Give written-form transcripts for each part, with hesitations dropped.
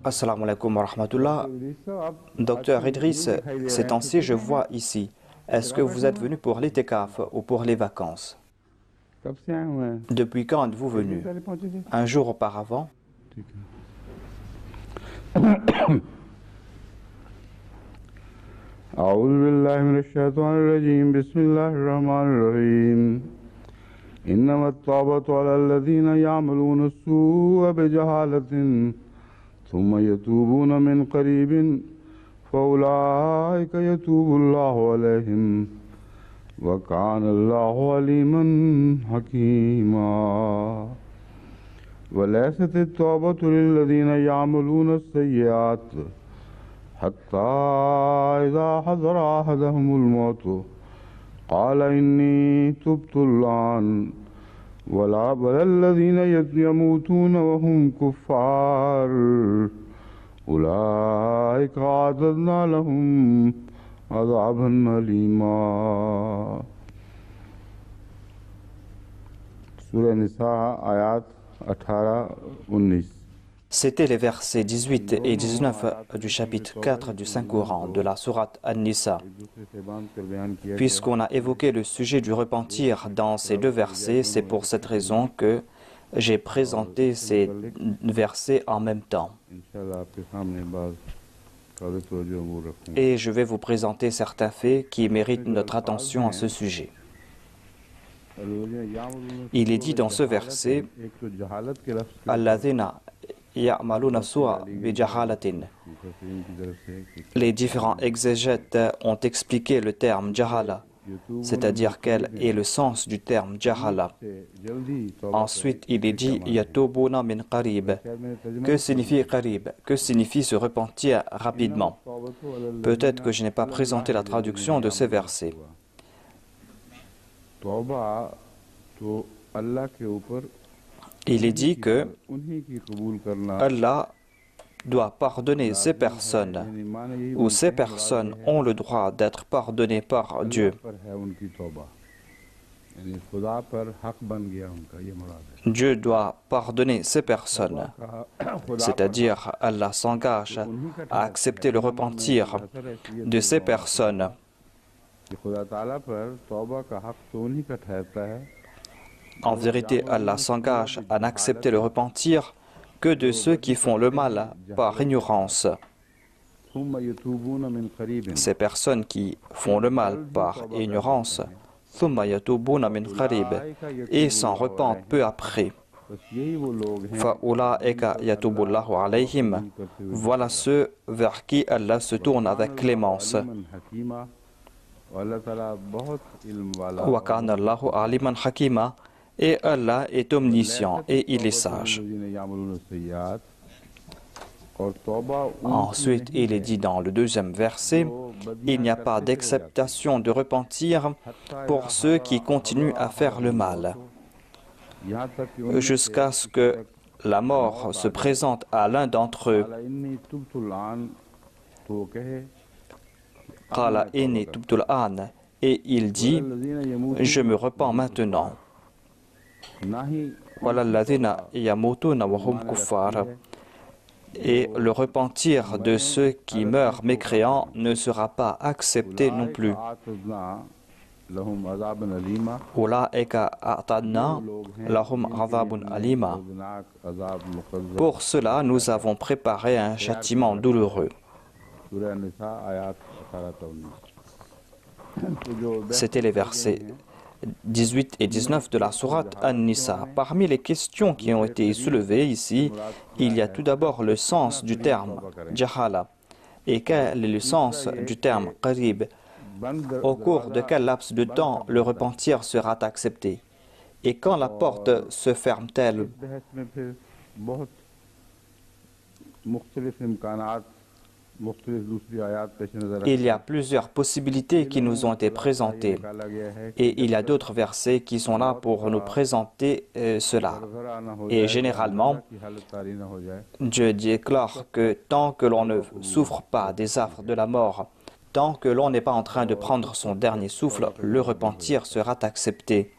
Assalamu alaikum wa rahmatullah. Docteur Idriss, ces temps-ci, je vois ici. Est-ce que vous êtes venu pour l'itikaf ou pour les vacances? Depuis quand êtes-vous venu? Un jour auparavant? أعوذ بالله من الشيطان الرجيم بسم الله الرحمن الرحيم إنما التوبة على الذين يعملون السوء بجهالة ثم يتوبون من قريب فأولئك يتوب الله عليهم وكان الله عليما حكيما وليست التوبة للذين يعملون السيئات حتى إذا حضر أحدهم الموت قال إني تبت الآن ولا بل الذين يموتون وهم كفار أولئك أعتدنا لهم عذابا أليما. سورة النساء آيات 18-19. C'était les versets 18 et 19 du chapitre 4 du Saint-Coran de la sourate An-Nisa. Puisqu'on a évoqué le sujet du repentir dans ces deux versets, c'est pour cette raison que j'ai présenté ces versets en même temps. Et je vais vous présenter certains faits qui méritent notre attention à ce sujet. Il est dit dans ce verset « Alladhina ya'maluna su'a bi jahalatin ». Les différents exégètes ont expliqué le terme jahala, c'est-à-dire quel est le sens du terme jahala. Ensuite, il est dit yatubuna min qarib. Que signifie qarib? Que signifie se repentir rapidement? Peut-être que je n'ai pas présenté la traduction de ces versets. Il est dit que Allah doit pardonner ces personnes, ou ces personnes ont le droit d'être pardonnées par Dieu. Dieu doit pardonner ces personnes, c'est-à-dire Allah s'engage à accepter le repentir de ces personnes. En vérité, Allah s'engage à n'accepter le repentir que de ceux qui font le mal par ignorance. Ces personnes qui font le mal par ignorance, et s'en repentent peu après. Voilà ceux vers qui Allah se tourne avec clémence. Et Allah est omniscient et il est sage. Ensuite, il est dit dans le deuxième verset, il n'y a pas d'acceptation de repentir pour ceux qui continuent à faire le mal, jusqu'à ce que la mort se présente à l'un d'entre eux. Et il dit, je me repens maintenant. Et le repentir de ceux qui meurent mécréants ne sera pas accepté non plus. Pour cela, nous avons préparé un châtiment douloureux. C'était les versets 18 et 19 de la sourate An-Nisa. Parmi les questions qui ont été soulevées ici, il y a tout d'abord le sens du terme jahala. Et quel est le sens du terme qarib? Au cours de quel laps de temps le repentir sera accepté? Et quand la porte se ferme-t-elle? Il y a plusieurs possibilités qui nous ont été présentées et il y a d'autres versets qui sont là pour nous présenter cela. Et généralement, Dieu déclare que tant que l'on ne souffre pas des affres de la mort, tant que l'on n'est pas en train de prendre son dernier souffle, le repentir sera accepté.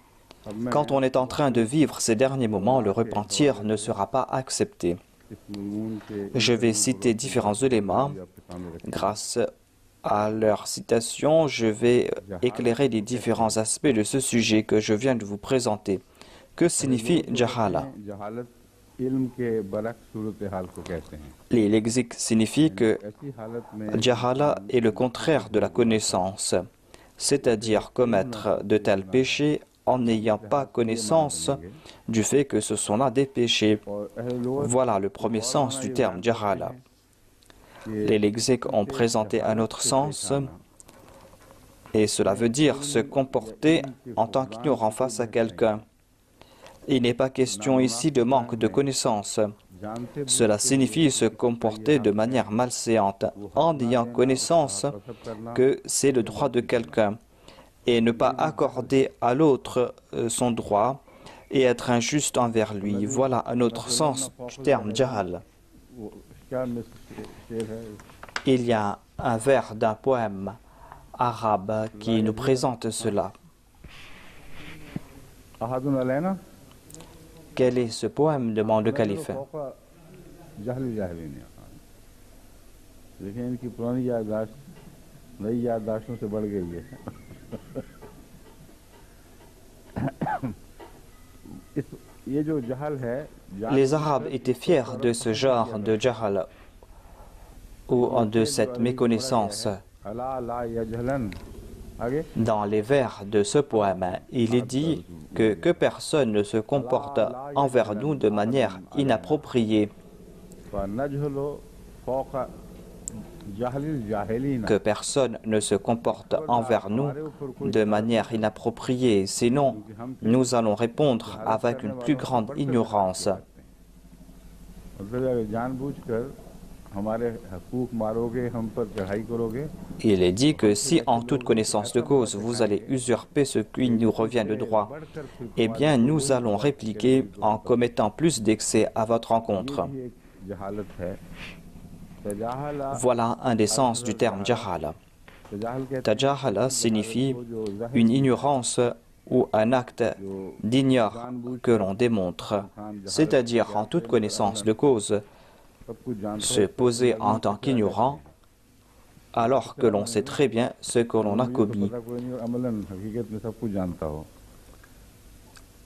Quand on est en train de vivre ces derniers moments, le repentir ne sera pas accepté. Je vais citer différents éléments. Grâce à leur citation, je vais éclairer les différents aspects de ce sujet que je viens de vous présenter. Que signifie jahala? Les lexiques signifient que jahala est le contraire de la connaissance, c'est-à-dire commettre de tels péchés en n'ayant pas connaissance du fait que ce sont là des péchés. Voilà le premier sens du terme jahala. Les lexiques ont présenté un autre sens, et cela veut dire se comporter en tant qu'ignorant face à quelqu'un. Il n'est pas question ici de manque de connaissance. Cela signifie se comporter de manière malséante en ayant connaissance que c'est le droit de quelqu'un et ne pas accorder à l'autre son droit et être injuste envers lui. Voilà un autre sens du terme jahal. Il y a un vers d'un poème arabe qui nous présente cela. Quel est ce poème? Demande le calife. Les Arabes étaient fiers de ce genre de jahal ou de cette méconnaissance. Dans les vers de ce poème, il est dit que personne ne se comporte envers nous de manière inappropriée, que personne ne se comporte envers nous de manière inappropriée, sinon nous allons répondre avec une plus grande ignorance. Il est dit que si en toute connaissance de cause vous allez usurper ce qui nous revient de droit, eh bien nous allons répliquer en commettant plus d'excès à votre encontre. Voilà un des sens du terme jahala. Tajahala signifie une ignorance ou un acte d'ignore que l'on démontre, c'est-à-dire en toute connaissance de cause, se poser en tant qu'ignorant alors que l'on sait très bien ce que l'on a commis.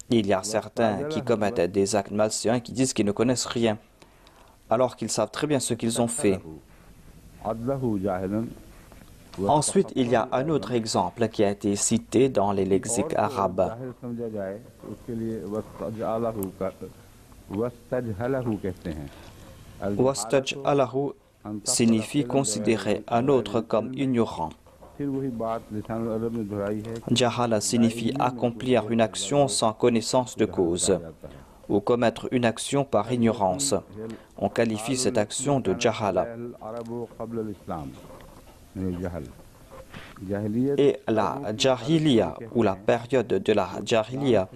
Il y a certains qui commettent des actes malséants qui disent qu'ils ne connaissent rien, alors qu'ils savent très bien ce qu'ils ont fait. Ensuite, il y a un autre exemple qui a été cité dans les lexiques arabes. Wastaj'alahu signifie considérer un autre comme ignorant. Jahala signifie accomplir une action sans connaissance de cause ou commettre une action par ignorance. On qualifie cette action de jahala. Et la jahiliya ou la période de la jahiliya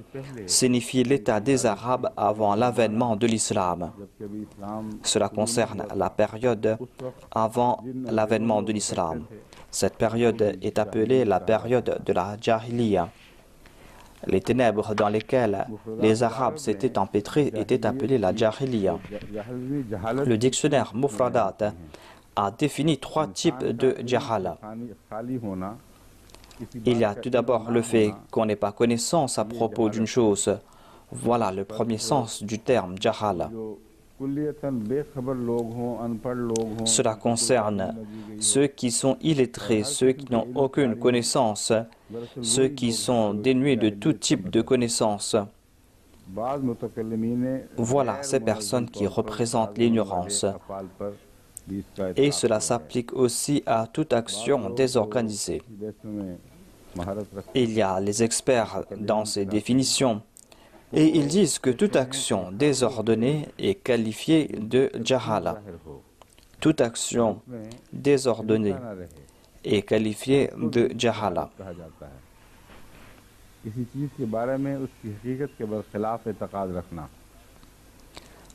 signifie l'état des Arabes avant l'avènement de l'islam. Cela concerne la période avant l'avènement de l'islam. Cette période est appelée la période de la jahiliya. Les ténèbres dans lesquelles les Arabes s'étaient empêtrés étaient appelées la jahiliya. Le dictionnaire Mufradat a défini 3 types de jahala. Il y a tout d'abord le fait qu'on n'ait pas connaissance à propos d'une chose. Voilà le premier sens du terme jahala. Cela concerne ceux qui sont illettrés, ceux qui n'ont aucune connaissance, ceux qui sont dénués de tout type de connaissance. Voilà ces personnes qui représentent l'ignorance. Et cela s'applique aussi à toute action désorganisée. Il y a les experts dans ces définitions et ils disent que toute action désordonnée est qualifiée de jahala. Toute action désordonnée est qualifiée de jahala.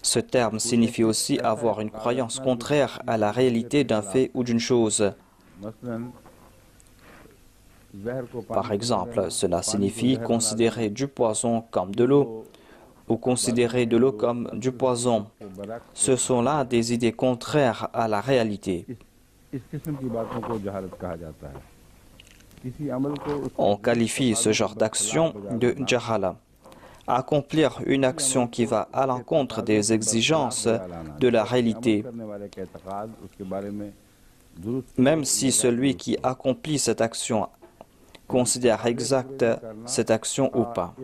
Ce terme signifie aussi avoir une croyance contraire à la réalité d'un fait ou d'une chose. Par exemple, cela signifie considérer du poison comme de l'eau ou considérer de l'eau comme du poison. Ce sont là des idées contraires à la réalité. On qualifie ce genre d'action de jahala. Accomplir une action qui va à l'encontre des exigences de la réalité, même si celui qui accomplit cette action considère exacte cette action ou pas,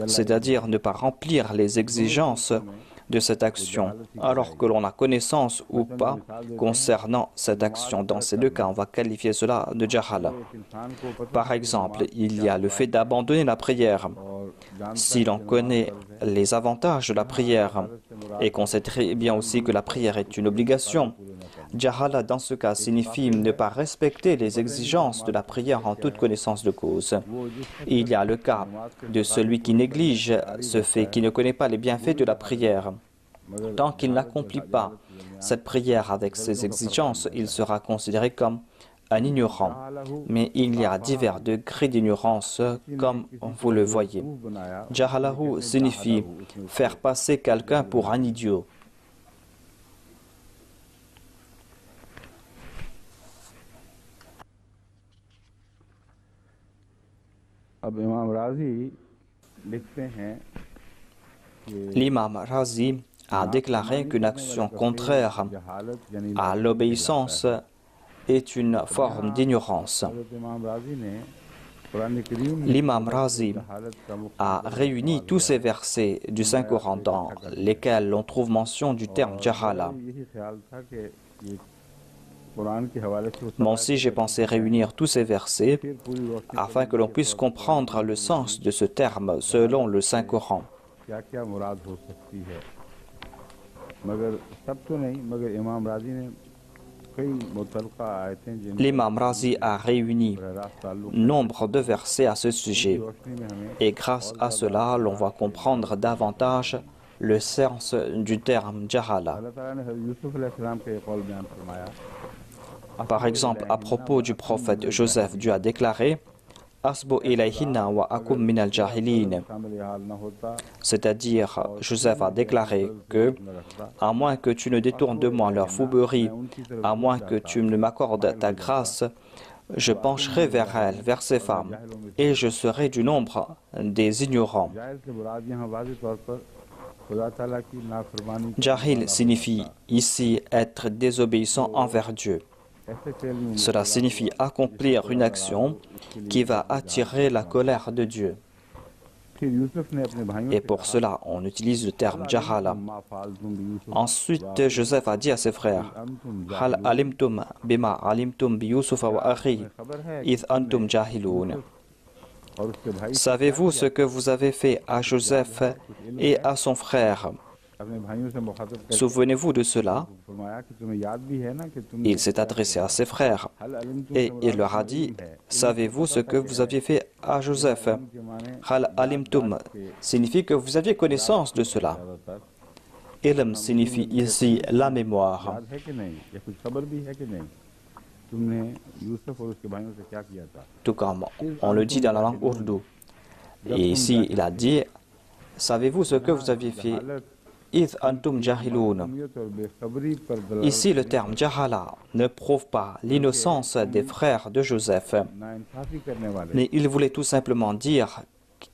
c'est-à-dire ne pas remplir les exigences de cette action, alors que l'on a connaissance ou pas concernant cette action. Dans ces deux cas, on va qualifier cela de jahala. Par exemple, il y a le fait d'abandonner la prière. Si l'on connaît les avantages de la prière et qu'on sait très bien aussi que la prière est une obligation, jahala dans ce cas signifie ne pas respecter les exigences de la prière en toute connaissance de cause. Il y a le cas de celui qui néglige ce fait, qui ne connaît pas les bienfaits de la prière. Tant qu'il n'accomplit pas cette prière avec ses exigences, il sera considéré comme un ignorant. Mais il y a divers degrés d'ignorance, comme vous le voyez. Jahalahu signifie faire passer quelqu'un pour un idiot. L'imam Razi a déclaré qu'une action contraire à l'obéissance est une forme d'ignorance. L'imam Razi a réuni tous ces versets du Saint-Coran dans lesquels l'on trouve mention du terme jahala. Moi aussi, j'ai pensé réunir tous ces versets afin que l'on puisse comprendre le sens de ce terme selon le Saint-Coran. L'imam Razi a réuni nombre de versets à ce sujet et grâce à cela, l'on va comprendre davantage le sens du terme jahala. Par exemple, à propos du prophète Joseph, Dieu a déclaré Asbu ilayhinna wa akum minal jahilin. C'est-à-dire, Joseph a déclaré que, à moins que tu ne détournes de moi leur fourberie, à moins que tu ne m'accordes ta grâce, je pencherai vers elles, vers ces femmes, et je serai du nombre des ignorants. Jahil signifie ici être désobéissant envers Dieu. Cela signifie accomplir une action qui va attirer la colère de Dieu. Et pour cela, on utilise le terme jahala. Ensuite, Joseph a dit à ses frères Hal alimtum bima alimtum bi Yusufa wa akhi id antum jahilun. Savez-vous ce que vous avez fait à Joseph et à son frère? Souvenez-vous de cela. Il s'est adressé à ses frères et il leur a dit savez-vous ce que vous aviez fait à Joseph? Hal alimtum signifie que vous aviez connaissance de cela. Ilm signifie ici la mémoire. Tout comme on le dit dans la langue ourdou. Et ici, il a dit savez-vous ce que vous aviez fait? Id antum jahilun. Ici, le terme jahala ne prouve pas l'innocence des frères de Joseph, mais il voulait tout simplement dire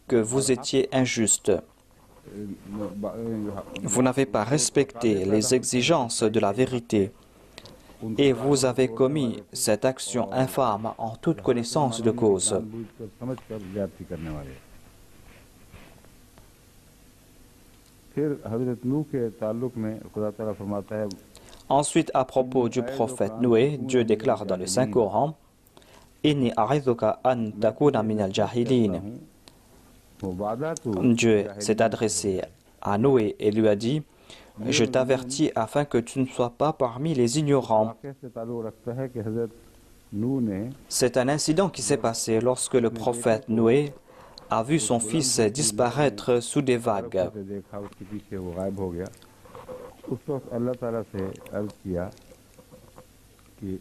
que vous étiez injuste. Vous n'avez pas respecté les exigences de la vérité et vous avez commis cette action infâme en toute connaissance de cause. Ensuite, à propos du prophète Noé, Dieu déclare dans le Saint-Coran Inni a'idhuka an takuna minal jahilin. Dieu s'est adressé à Noé et lui a dit je t'avertis afin que tu ne sois pas parmi les ignorants. C'est un incident qui s'est passé lorsque le prophète Noé a vu son fils disparaître sous des vagues.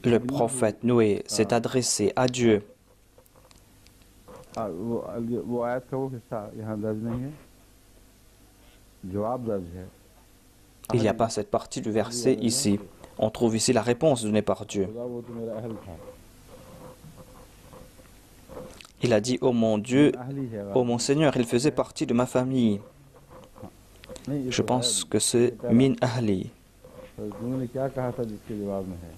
Le prophète Noé s'est adressé à Dieu. जवाब दर्ज है। Il n'y a pas cette partie du verset ici. On trouve ici la réponse donnée par Dieu. खुदा वो तो मेरा अहल था। Il a dit, ô mon Dieu, Ahli है। ô mon Seigneur, il faisait partie de ma famille. नहीं ये Je तो pense que c'est min ahli. है। तुमने क्या कहा था जिसके जवाब में है?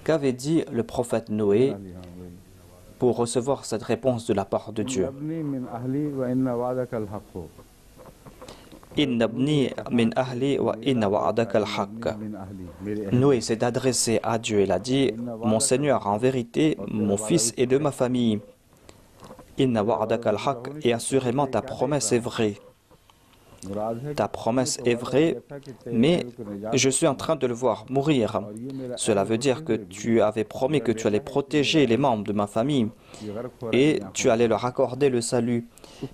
Qu'avait dit le prophète Noé Ahli, हाँ, वही। pour recevoir cette réponse de la part de Dieu? Abani मिन अहली व इन्ना वादकल हक़ हो। Inna ibni min ahli wa inna wa'adaka al-haqq. मिन अहली, मेरे अहल। Noé s'est adressé à Dieu. Il a dit, mon Seigneur, en vérité, mon fils est de ma famille. Inna wa'adaka al-haqq, et assurément ta promesse est vraie. मुराद है Ta promesse est vraie, mais je suis en train de le voir mourir. Cela veut dire que tu avais promis que tu allais protéger les membres de ma famille कि गर्क हो et tu allais leur accorder le salut.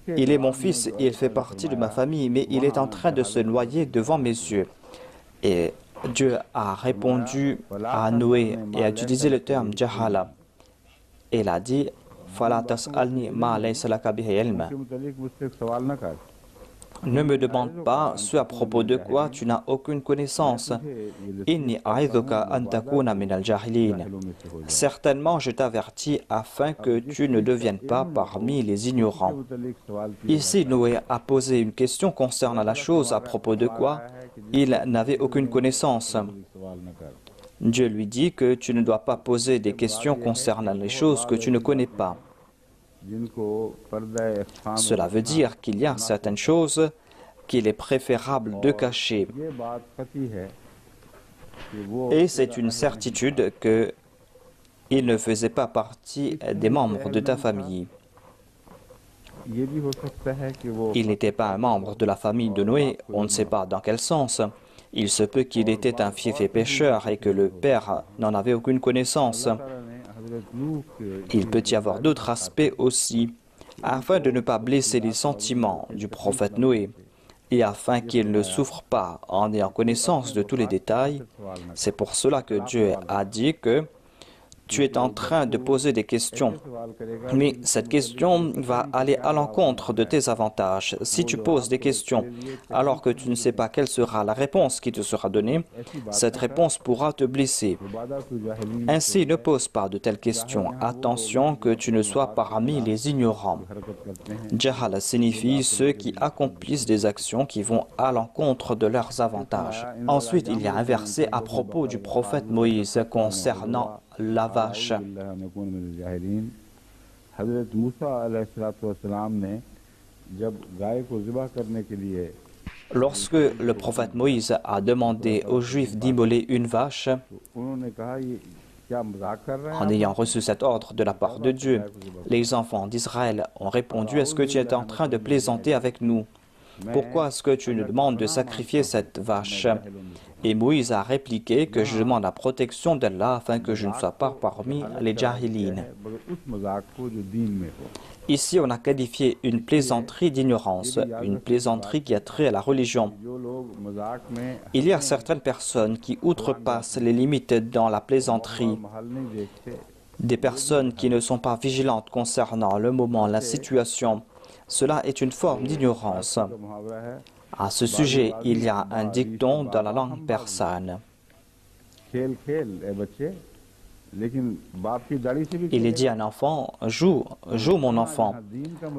Il est mon fils et il fait partie de ma famille, mais il est en train de se noyer devant mes yeux. Et Dieu a répondu à Noé et a utilisé le terme jahala. Et il a dit, Fala tas'alni ma laysa laka bihi ilm. के मुतालिक मुझसे सवाल न कर। Ne me demande pas ce à propos de quoi tu n'as aucune connaissance. Inni a'idhuka an takuna min al-jahilin. Certainement, je t'avertis afin que tu ne deviennes pas parmi les ignorants. Ici, Noé a posé une question concernant la chose à propos de quoi il n'avait aucune connaissance. Dieu lui dit que tu ne dois pas poser des questions concernant les choses que tu ne connais pas. Cela veut dire qu'il y a certaines choses qu'il est préférable de cacher. Et c'est une certitude qu'il ne faisait pas partie des membres de ta famille. Il n'était pas un membre de la famille de Noé, on ne sait pas dans quel sens. Il se peut qu'il était un fief et pécheur et que le père n'en avait aucune connaissance. Il peut y avoir d'autres aspects aussi, afin de ne pas blesser les sentiments du prophète Noé et afin qu'il ne souffre pas en ayant connaissance de tous les détails. C'est pour cela que Dieu a dit que tu es en train de poser des questions, mais cette question va aller à l'encontre de tes avantages. Si tu poses des questions alors que tu ne sais pas quelle sera la réponse qui te sera donnée, cette réponse pourra te blesser. Ainsi, ne pose pas de telles questions. Attention que tu ne sois parmi les ignorants. Jahala signifie ceux qui accomplissent des actions qui vont à l'encontre de leurs avantages. Ensuite, il y a un verset à propos du prophète Moïse concernant la vache. Lorsque le prophète Moïse a demandé aux Juifs d'immoler une vache, en ayant reçu cet ordre de la part de Dieu, les enfants d'Israël ont répondu, « Est-ce que tu es en train de plaisanter avec nous? Pourquoi est-ce que tu nous demandes de sacrifier cette vache ?» Et Moïse a répliqué que je demande la protection d'Allah afin que je ne sois pas parmi les jahilines. Ici, on a qualifié une plaisanterie d'ignorance, une plaisanterie qui a trait à la religion. Il y a certaines personnes qui outrepassent les limites dans la plaisanterie. Des personnes qui ne sont pas vigilantes concernant le moment, la situation. Cela est une forme d'ignorance. À ce sujet, il y a un dicton dans la langue persane. Il est dit à un enfant, joue mon enfant,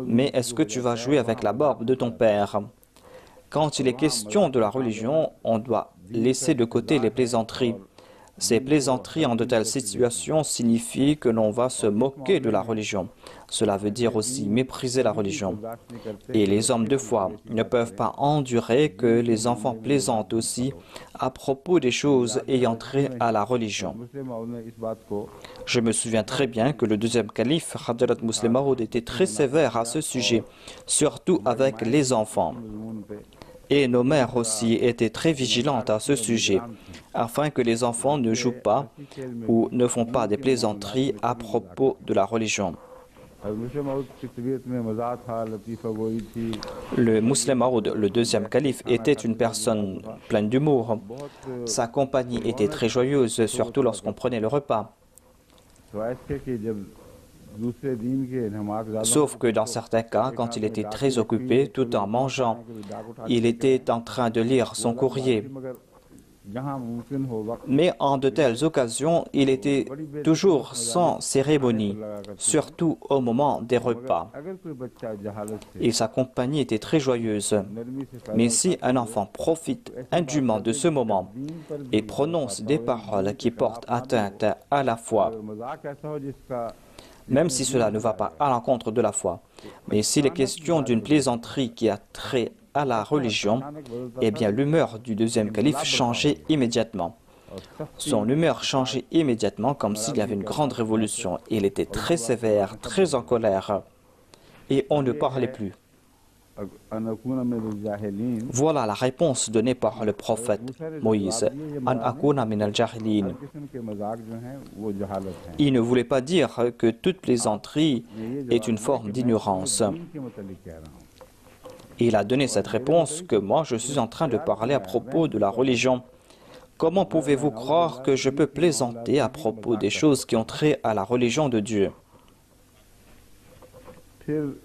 mais est-ce que tu vas jouer avec la barbe de ton père? Quand il est question de la religion, on doit laisser de côté les plaisanteries. Ces plaisanteries en de telles situations signifient que l'on va se moquer de la religion. Cela veut dire aussi mépriser la religion. Et les hommes de foi ne peuvent pas endurer que les enfants plaisantent aussi à propos des choses ayant trait à la religion. Je me souviens très bien que le deuxième calife, Hadrat Muslim Maud, était très sévère à ce sujet, surtout avec les enfants. Et nos mères aussi étaient très vigilantes à ce sujet, afin que les enfants ne jouent pas ou ne font pas des plaisanteries à propos de la religion. Le Muslim Maud, le deuxième calife, était une personne pleine d'humour. Sa compagnie était très joyeuse, surtout lorsqu'on prenait le repas. दूसरे दिन के नमाज ज़्यादा Sauf que dans certains cas, quand il était très occupé, tout en mangeant, il était en train de lire son courrier. मगर जहाँ मुमकिन हो वक्त Mais en de telles occasions, il était toujours sans cérémonie, surtout au moment des repas. अगर कोई बच्चा जहालत से Et sa compagnie était très joyeuse. नरमी से पैदा Mais si un enfant profite indûment de ce moment et prononce des paroles qui portent atteinte à la foi, और मजाक ऐसा हो जिसका même si cela ne va pas à l'encontre de la foi, mais s'il est question d'une plaisanterie qui a trait à la religion, eh bien l'humeur du deuxième calife changeait immédiatement. और सख्त Son humeur changeait immédiatement comme s'il y avait une grande révolution. Il était très sévère, très en colère, et on ne parlait plus. अनकुन में जाहिलीन Voilà la réponse donnée par le prophète Moïse. An akuna min al-jahilin. किस्म के मजाक जो हैं वो जहालत हैं Il ne voulait pas dire que toute plaisanterie est une forme d'ignorance. दीन के मुतालिक कह रहा हूँ Il a donné cette réponse que moi je suis en train de parler à propos de la religion. Comment pouvez-vous croire que je peux plaisanter à propos des choses qui ont trait à la religion de Dieu? फिर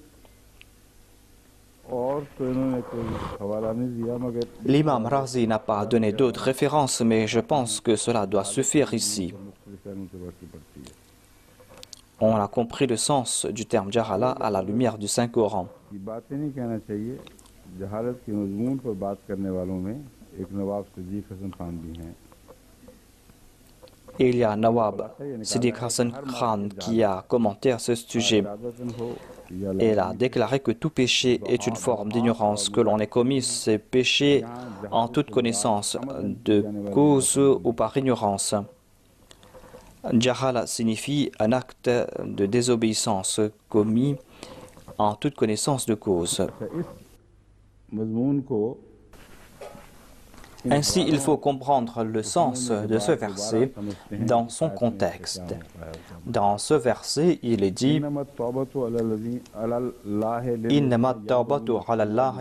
और तो इन्होंने कोई हवाला नहीं दिया मगर L'imam Razi n'a pas donné d'autres références, mais je pense que cela doit suffire ici. मुख्तलिफ पहलुओं से बढ़ती पड़ती है On a compris le sens du terme Jahala à la lumière du Saint-Coran. ये बातें नहीं कहना चाहिए जहालत के मजमून पर बात करने वालों में एक नवाब सदीक हसन खान भी हैं Il y a Nawab Siddiq Hassan Khan qui a commenté à ce sujet. इरादतन हो या Et il a déclaré que tout péché est une forme d'ignorance, que l'on ait commis ces péchés en toute connaissance de cause ou par ignorance. Jahala signifie un acte de désobéissance commis en toute connaissance de cause. इस मजमून को Ainsi, il faut comprendre le sens de ce verset dans son contexte. Dans ce verset, il est dit इन्नमा तौबतु अलल्लाह إنما التوبة على الله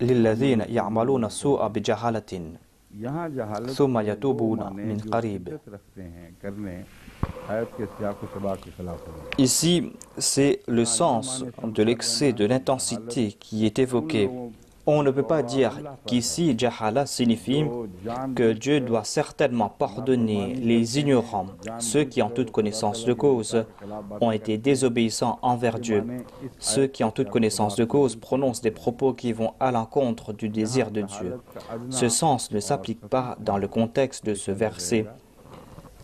للذين يعملون السوء بجهالة यहाँ जहालत ثم يتوبون माने من जो قريب. शिद्दत रखते हैं करने आयत के सियाक व सबाक के खिलाफ है Ici, c'est le sens de l'excès de l'intensité qui est évoqué. On ne peut pas dire qu'ici, Jahala signifie que Dieu doit certainement pardonner les ignorants, ceux qui en toute connaissance de cause ont été désobéissants envers Dieu, ceux qui en toute connaissance de cause prononcent des propos qui vont à l'encontre du désir de Dieu. Ce sens ne s'applique pas dans le contexte de ce verset.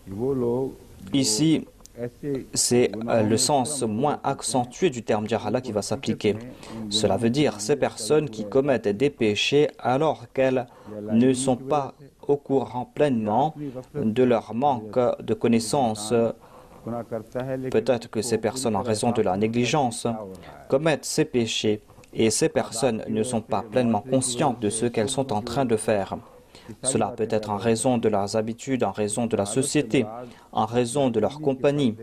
वो लोग Ici, ऐसे c'est le sens moins accentué du terme Jahala qui va s'appliquer. Cela veut dire ces personnes qui commettent des péchés alors qu'elles ne sont pas au courant pleinement de leur manque de connaissances. गुनाह करता है लेकिन Peut-être que ces personnes, en raison de la négligence, commettent ces péchés et ces personnes ne sont pas pleinement conscientes de ce qu'elles sont en train de faire. Cela peut être en raison de leurs habitudes, en raison de la société, en raison de leur compagnie.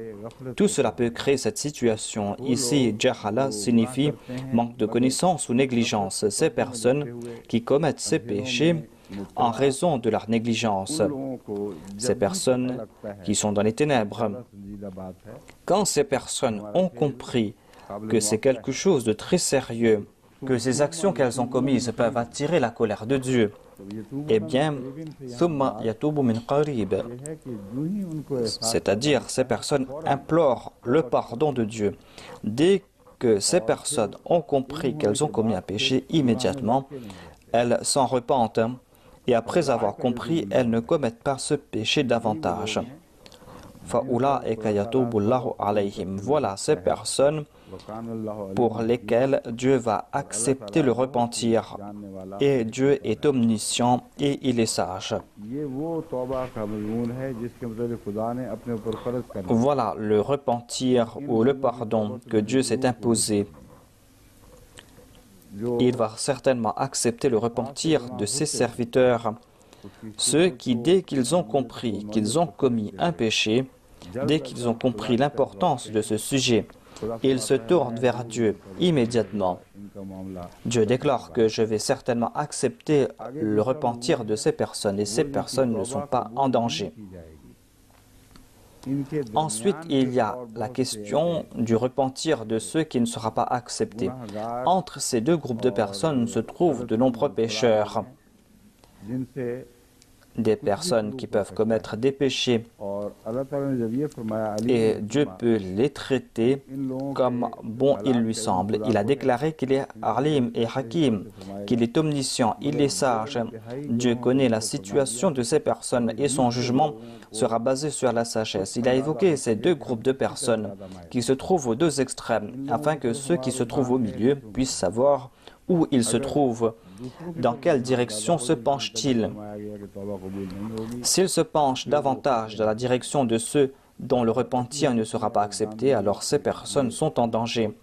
Tout cela peut créer cette situation. Ici, Jahala signifie manque de connaissance ou négligence. Ces personnes qui commettent ces péchés en raison de leur négligence. लोगों को Ces personnes qui sont dans les ténèbres. संजीदा बात है Quand ces personnes ont compris que c'est quelque chose de très sérieux, que ces actions qu'elles ont commises peuvent attirer la colère de Dieu, eh bien, thumma yatubu min qarib, है कि जो ही उनको एहसास c'est-à-dire ces personnes implorent le pardon de Dieu. Dès que ces personnes ont compris qu'elles ont commis un péché, immédiatement, elles s'en repentent. Et après avoir compris, elles ne commettent pas ce péché davantage. فَأُولَٰئِكَ يَتُوبُ اللَّهُ عَلَيْهِمْ. Voilà ces personnes वकान अल्लाह pour lesquelles Dieu va accepter le repentir. जानने वाला Et Dieu est omniscient et il est sage. ये वो तौबा का मजमून है जिसके मतलब खुदा ने अपने ऊपर फर्ज कर Voilà le repentir ou le pardon que Dieu s'est imposé. जो Il va certainement accepter le repentir de ses serviteurs, ceux qui, dès qu'ils ont compris qu'ils ont commis un péché, dès qu'ils ont compris l'importance de ce sujet, ils se tournent vers Dieu immédiatement. इनका मामला Dieu déclare que je vais certainement accepter le repentir de ces personnes et ces personnes ne sont pas en danger. की जाएगी Ensuite, il y a la question du repentir de ceux qui ne sera pas accepté. Entre ces deux groupes de personnes se trouvent de nombreux pécheurs, des personnes qui peuvent commettre des péchés et Dieu peut les traiter comme bon il lui semble. Il a déclaré qu'il est Alim et Hakim, qu'il est omniscient, il est sage. Dieu connaît la situation de ces personnes et son jugement sera basé sur la sagesse. Il a évoqué ces deux groupes de personnes qui se trouvent aux deux extrêmes afin que ceux qui se trouvent au milieu puissent savoir où ils se trouvent. Dans quelle direction se penche-t-il? S'il se penche davantage dans la direction de ceux dont le repentir ne sera pas accepté, alors ces personnes sont en danger.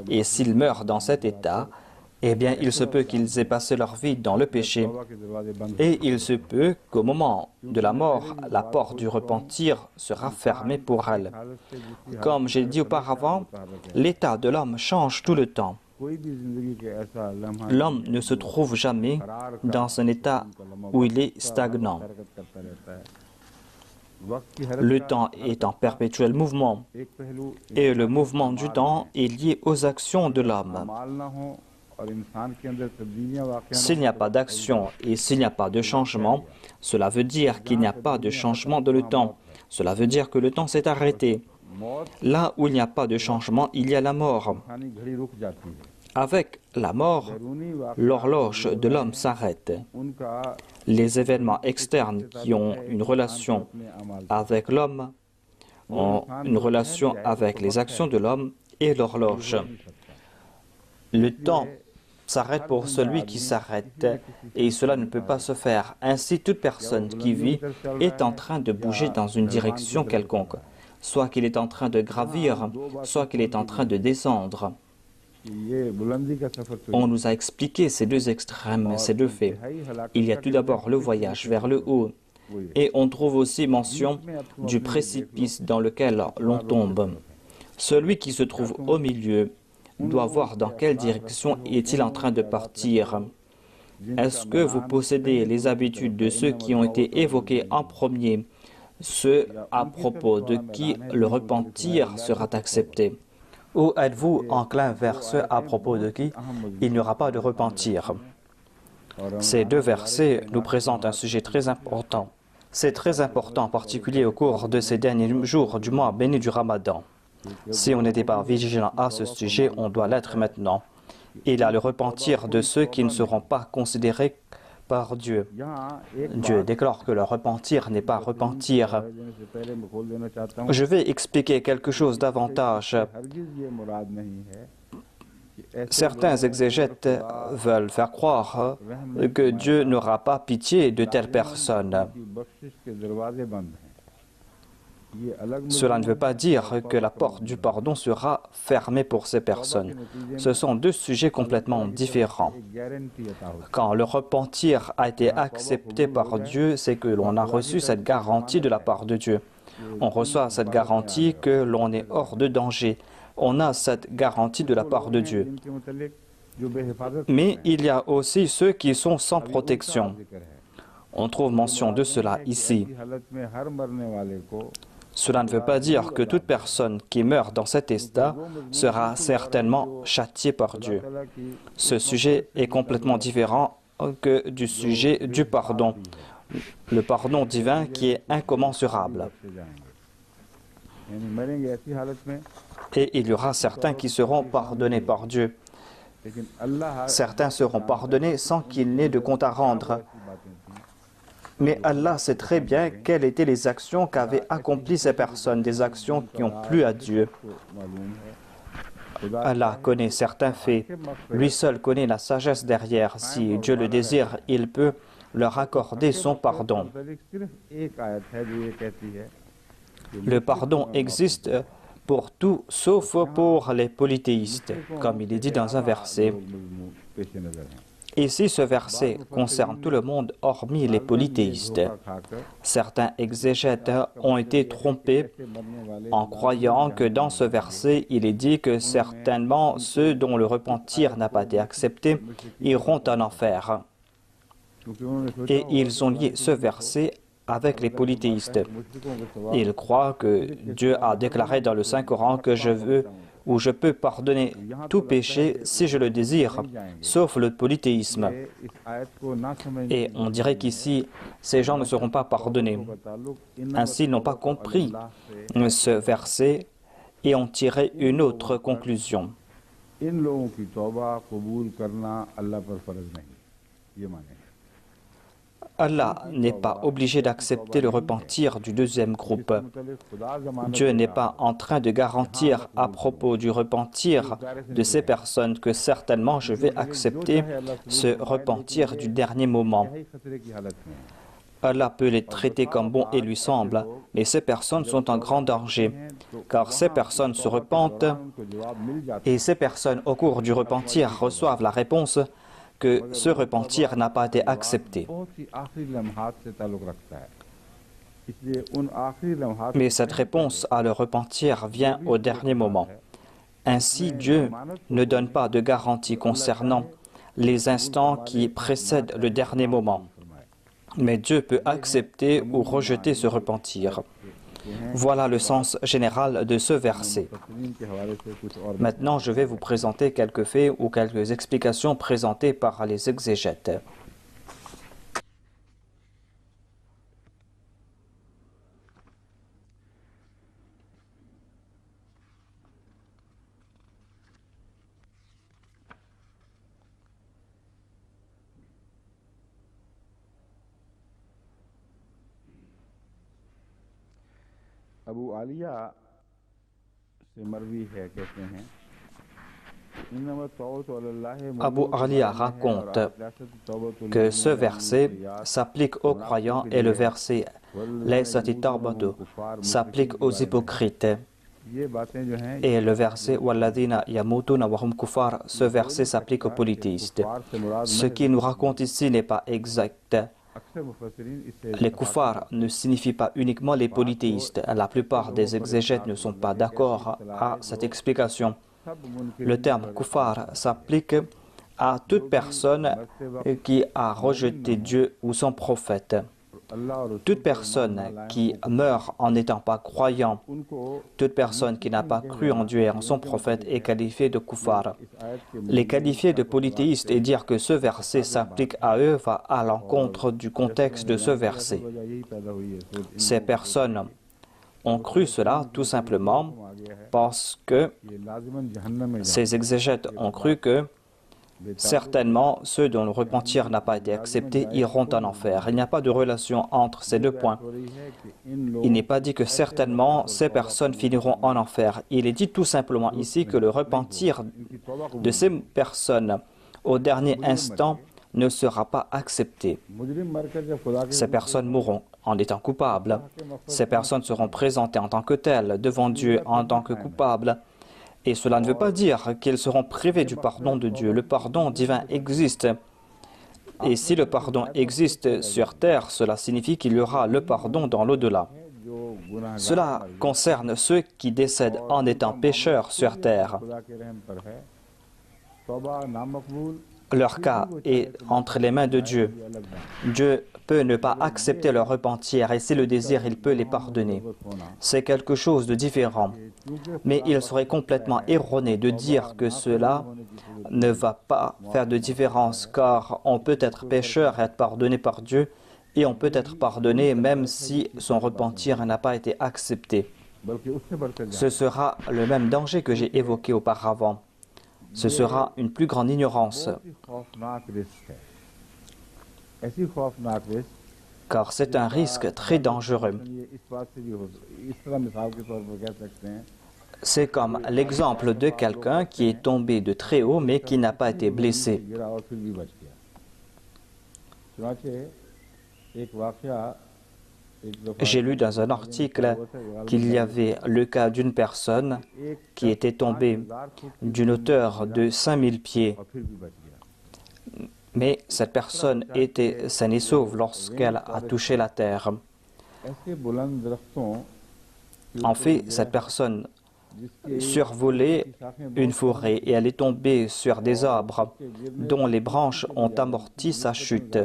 Et s'ils meurent dans cet état, eh bien, il se peut qu'ils aient passé leur vie dans le péché. Et il se peut qu'au moment de la mort, la porte du repentir sera fermée pour elle. Comme j'ai dit auparavant, l'état de l'homme change tout le temps. L'homme ne se trouve jamais dans un état où il est stagnant. Le temps est en perpétuel mouvement et le mouvement du temps est lié aux actions de l'homme. S'il n'y a pas d'action et s'il n'y a pas de changement, cela veut dire qu'il n'y a pas de changement dans le temps. Cela veut dire que le temps s'est arrêté. Là où il n'y a pas de changement, il y a la mort. Avec la mort, l'horloge de l'homme s'arrête. Les événements externes qui ont une relation avec l'homme ont une relation avec les actions de l'homme et l'horloge. Le temps s'arrête pour celui qui s'arrête et cela ne peut pas se faire. Ainsi, toute personne qui vit est en train de bouger dans une direction quelconque, soit qu'il est en train de gravir, soit qu'il est en train de descendre. On nous a expliqué ces deux extrêmes, ces deux faits. Il y a tout d'abord le voyage vers le haut et on trouve aussi mention du précipice dans lequel l'on tombe. Celui qui se trouve au milieu doit voir dans quelle direction est-il en train de partir. Est-ce que vous possédez les habitudes de ceux qui ont été évoqués en premier, ceux à propos de qui le repentir sera accepté? Ou êtes-vous enclin vers ceux à propos de qui il n'y aura pas de repentir? Ces deux versets nous présentent un sujet très important. C'est très important, en particulier au cours de ces derniers jours du mois béni du Ramadan. Si on n'était pas vigilant à ce sujet, on doit l'être maintenant. Il y a le repentir de ceux qui ne seront pas considérés par Dieu. Dieu déclare que le repentir n'est pas repentir. Je vais expliquer quelque chose davantage. Certains exégètes veulent faire croire que Dieu n'aura pas pitié de telles personnes. Cela ne veut pas dire que la porte du pardon sera fermée pour ces personnes. Ce sont deux sujets complètement différents. Quand le repentir a été accepté par Dieu, c'est que l'on a reçu cette garantie de la part de Dieu. On reçoit cette garantie que l'on est hors de danger. On a cette garantie de la part de Dieu. Mais il y a aussi ceux qui sont sans protection. On trouve mention de cela ici. Cela ne veut pas dire que toute personne qui meurt dans cet état sera certainement châtiée par Dieu. Ce sujet est complètement différent que du sujet du pardon, le pardon divin qui est incommensurable. Et il y aura certains qui seront pardonnés par Dieu. Certains seront pardonnés sans qu'il n'ait de compte à rendre. Mais Allah sait très bien quelles étaient les actions qu'avaient accomplies ces personnes, des actions qui ont plu à Dieu. Allah connaît certains faits. Lui seul connaît la sagesse derrière. Si Dieu le désire, il peut leur accorder son pardon. Le pardon existe pour tout, sauf pour les polythéistes, comme il est dit dans un verset. Ici, ce verset concerne tout le monde, hormis les polythéistes. Certains exégètes ont été trompés en croyant que dans ce verset, il est dit que certainement ceux dont le repentir n'a pas été accepté iront en enfer. Et ils ont lié ce verset avec les polythéistes. Ils croient que Dieu a déclaré dans le Saint-Coran que je peux pardonner tout péché si je le désire, sauf le polythéisme. Et on dirait qu'ici, ces gens ne seront pas pardonnés. Ainsi, ils n'ont pas compris ce verset et ont tiré une autre conclusion. Allah n'est pas obligé d'accepter le repentir du deuxième groupe. Dieu n'est pas en train de garantir à propos du repentir de ces personnes que certainement je vais accepter ce repentir du dernier moment. Allah peut les traiter comme bons et lui semble, mais ces personnes sont en grand danger, car ces personnes se repentent et ces personnes au cours du repentir reçoivent la réponse que ce repentir n'a pas été accepté. Mais cette réponse à le repentir vient au dernier moment. Ainsi, Dieu ne donne pas de garantie concernant les instants qui précèdent le dernier moment. Mais Dieu peut accepter ou rejeter ce repentir. Voilà le sens général de ce verset. Maintenant, je vais vous présenter quelques faits ou quelques explications présentées par les exégètes. Abu आलिया से मरवी है कहते हैं Abu Aliya raconte que ce verset s'applique aux croyants et le verset Laysati tawbatu s'applique aux hypocrites. Et le verset Walladina yamutuna wa hum kufar, ce verset s'applique aux polythéistes. Ce qui nous raconte ici n'est pas exact. Les kuffars ne signifient pas uniquement les polythéistes. La plupart des exégètes ne sont pas d'accord à cette explication. Le terme kuffar s'applique à toute personne qui a rejeté Dieu ou son prophète. Toute personne qui meurt en n'étant pas croyant, toute personne qui n'a pas cru en Dieu et en son prophète est qualifiée de kuffar. Les qualifier de polythéistes et dire que ce verset s'applique à eux va à l'encontre du contexte de ce verset. Ces personnes ont cru cela tout simplement parce que ces exégètes ont cru que certainement ceux dont le repentir n'a pas été accepté iront en enfer. Il n'y a pas de relation entre ces deux points. Il n'est pas dit que certainement ces personnes finiront en enfer. Il est dit tout simplement ici que le repentir de ces personnes au dernier instant ne sera pas accepté. Ces personnes mourront en étant coupables. Ces personnes seront présentées en tant que telles devant Dieu en tant que coupables. Et cela ne veut pas dire qu'ils seront privés du pardon de Dieu. Le pardon divin existe. Et si le pardon existe sur terre, cela signifie qu'il y aura le pardon dans l'au-delà. Cela concerne ceux qui décèdent en étant pécheurs sur terre. Leur cas est entre les mains de Dieu. Dieu peut ne pas accepter leur repentir et s'il le désire, il peut les pardonner. C'est quelque chose de différent. Mais il serait complètement erroné de dire que cela ne va pas faire de différence, car on peut être pécheur et être pardonné par Dieu, et on peut être pardonné même si son repentir n'a pas été accepté. Ce sera le même danger que j'ai évoqué auparavant. Ce sera une plus grande ignorance. Car c'est un risque très dangereux. C'est comme l'exemple de quelqu'un qui est tombé de très haut mais qui n'a pas été blessé. J'ai lu dans un article qu'il y avait le cas d'une personne qui était tombée d'une hauteur de 5000 pieds. Mais cette personne était saine et sauve lorsqu'elle a touché la terre. En fait, cette personne survolait une forêt et elle est tombée sur des arbres dont les branches ont amorti sa chute.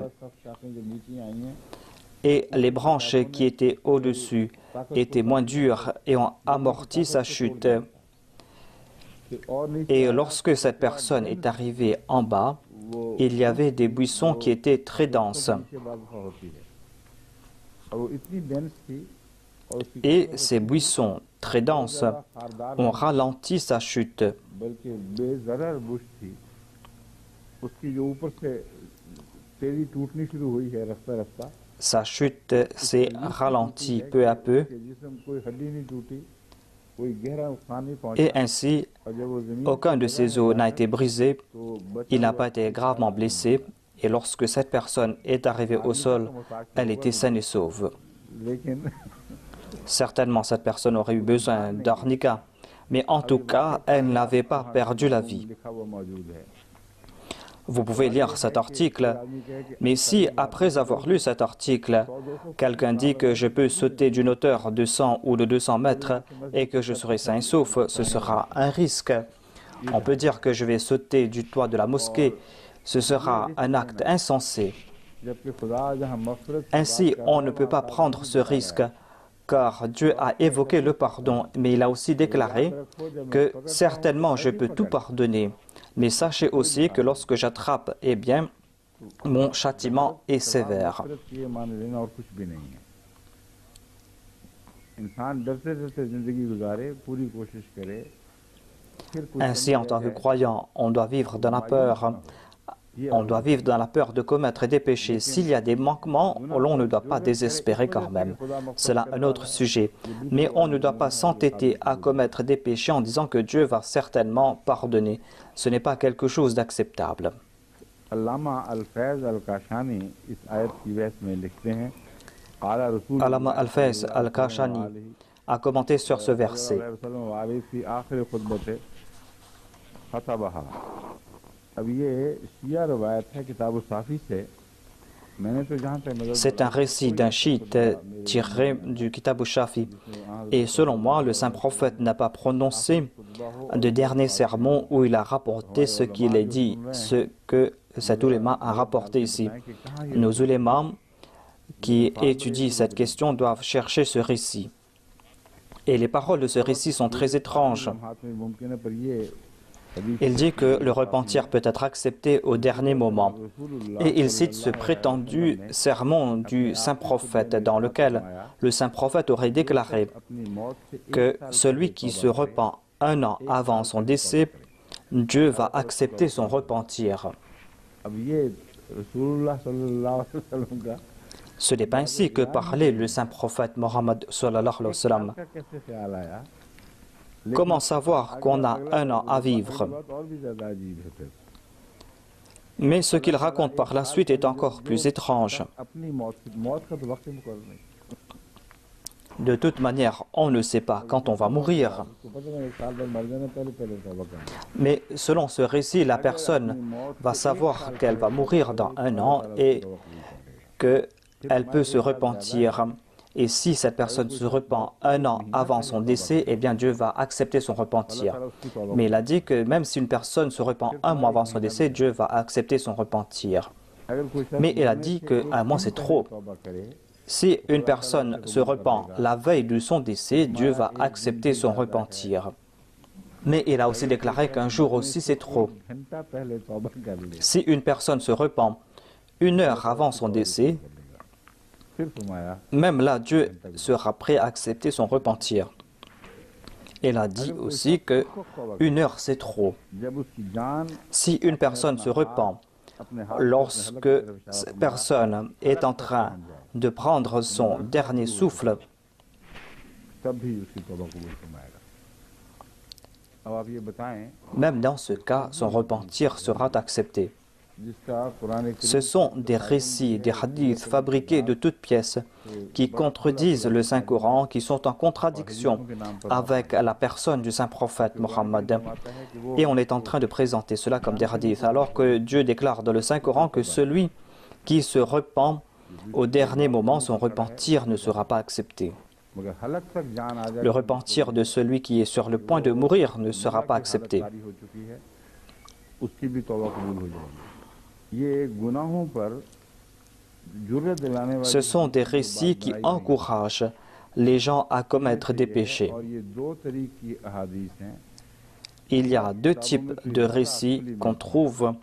et les branches qui étaient au-dessus étaient moins dures et ont amorti sa chute. Et lorsque cette personne est arrivée en bas, il y avait des buissons qui étaient très denses. Et ces buissons très denses ont ralenti sa chute. Sa chute s'est ralentie peu à peu et ainsi aucun de ses os n'a été brisé, il n'a pas été gravement blessé et lorsque cette personne est arrivée au sol, elle était saine et sauve. Certainement cette personne aurait eu besoin d'arnica, mais en tout cas, elle n'avait pas perdu la vie. Vous pouvez lire cet article, mais si, après avoir lu cet article, quelqu'un dit que je peux sauter d'une hauteur de 100 ou de 200 mètres et que je serai sain et sauf, ce sera un risque. On peut dire que je vais sauter du toit de la mosquée, ce sera un acte insensé. Ainsi, on ne peut pas prendre ce risque, car Dieu a évoqué le pardon, mais il a aussi déclaré que certainement je peux tout pardonner. Mais sachez aussi que lorsque j'attrape, eh bien, mon châtiment est sévère. Ainsi, en tant que croyant, on doit vivre dans la peur. On doit vivre dans la peur de commettre des péchés. S'il y a des manquements, l'on ne doit pas désespérer quand même. C'est là un autre sujet. Mais on ne doit pas s'entêter à commettre des péchés en disant que Dieu va certainement pardonner. Ce n'est pas quelque chose d'acceptable. Allama Al-Faiz Al-Kashani a commenté sur ce verset. C'est un récit d'un chiite tiré du Kitab al-Shafi. Et selon moi, le saint prophète n'a pas prononcé de dernier sermon où il a rapporté ce qu'il a dit, ce que cet ouléma a rapporté ici. Nos oulémas qui étudient cette question doivent chercher ce récit. Et les paroles de ce récit sont très étranges. Il dit que le repentir peut être accepté au dernier moment. Et il cite ce prétendu sermon du saint prophète dans lequel le saint prophète aurait déclaré que celui qui se repent un an avant son décès, Dieu va accepter son repentir. Ce n'est pas ainsi que parlait le saint prophète Mohammed sallallahu alayhi wa sallam. Comment savoir qu'on a un an à vivre? Mais ce qu'il raconte par la suite est encore plus étrange. De toute manière, on ne sait pas quand on va mourir. Mais selon ce récit, la personne va savoir qu'elle va mourir dans un an et qu'elle peut se repentir. Et si cette personne se repent un an avant son décès, eh bien Dieu va accepter son repentir. Mais il a dit que même si une personne se repent un mois avant son décès, Dieu va accepter son repentir. Mais il a dit qu'un mois c'est trop. Si une personne se repent la veille de son décès, Dieu va accepter son repentir. Mais il a aussi déclaré qu'un jour aussi c'est trop. Si une personne se repent 1 heure avant son décès, même là, Dieu sera prêt à accepter son repentir. Il a dit aussi que 1 heure, c'est trop. Si une personne se repent lorsque cette personne est en train de prendre son dernier souffle, même dans ce cas, son repentir sera accepté. Ce sont des récits, des hadiths fabriqués de toutes pièces qui contredisent le Saint-Coran, qui sont en contradiction avec la personne du Saint-Prophète Mohammed. Et on est en train de présenter cela comme des hadiths, alors que Dieu déclare dans le Saint-Coran que celui qui se repent au dernier moment, son repentir ne sera pas accepté. Le repentir de celui qui est sur le point de mourir ne sera pas accepté. जुर्रत दिलाने वाली Ce sont des récits qui encouragent les gens à commettre des péchés. और ये दो तरीक की अहादीस हैं Il y a deux types de récits qu'on trouve.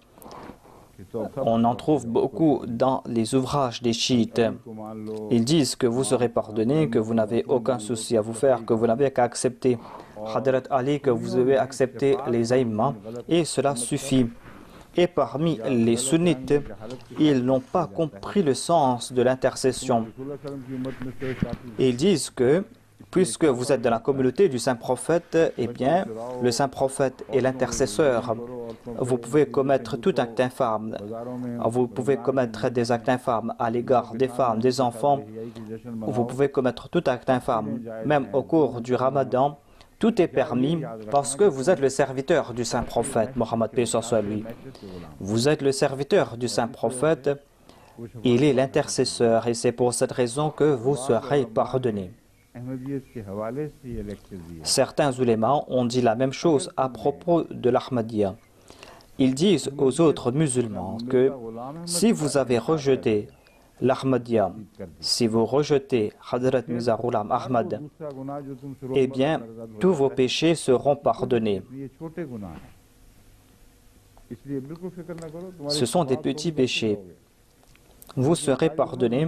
On en trouve beaucoup dans les ouvrages des chiites. को मान लो Ils disent que vous serez pardonné, que vous n'avez aucun souci à vous faire, que vous n'avez qu'à accepter Hadrat Ali, que vous devez accepter les aïmmans, et cela suffit. Et parmi les sunnites, ils n'ont pas compris le sens de l'intercession. रसूलुल्लाह सल्लल्लाहु अलैहि वसल्लम की उम्मत में से काफी Ils disent que, puisque vous êtes dans la communauté du Saint-Prophète, eh bien, le Saint-Prophète est l'intercesseur. Vous pouvez commettre tout acte infâme. बाजारों में Vous pouvez commettre des actes infâmes à l'égard des femmes, des enfants. यही की जश्न Vous pouvez commettre tout acte infâme. Même au cours du Ramadan, tout est permis parce que vous êtes le serviteur du Saint-Prophète, Mohammed paix soit lui. Vous êtes le serviteur du Saint-Prophète, il est l'intercesseur et c'est pour cette raison que vous serez pardonné. Ahmadiyyat के हवाले से ये लेक्चर दिया Certains ulémas ont dit la même chose à propos de l'Ahmadiyya. Ils disent aux autres musulmans que si vous avez rejeté l'Ahmadiyya, si vous rejetez Hadrat Mirza Ghulam Ahmad, दूसरा गुनाह जो तुमसे रोक eh bien, tous vos péchés seront pardonnés. ये छोटे गुनाह हैं इसलिए बिल्कुल फिक्र न करो तुम्हारे Ce sont des petits péchés. Vous serez pardonnés,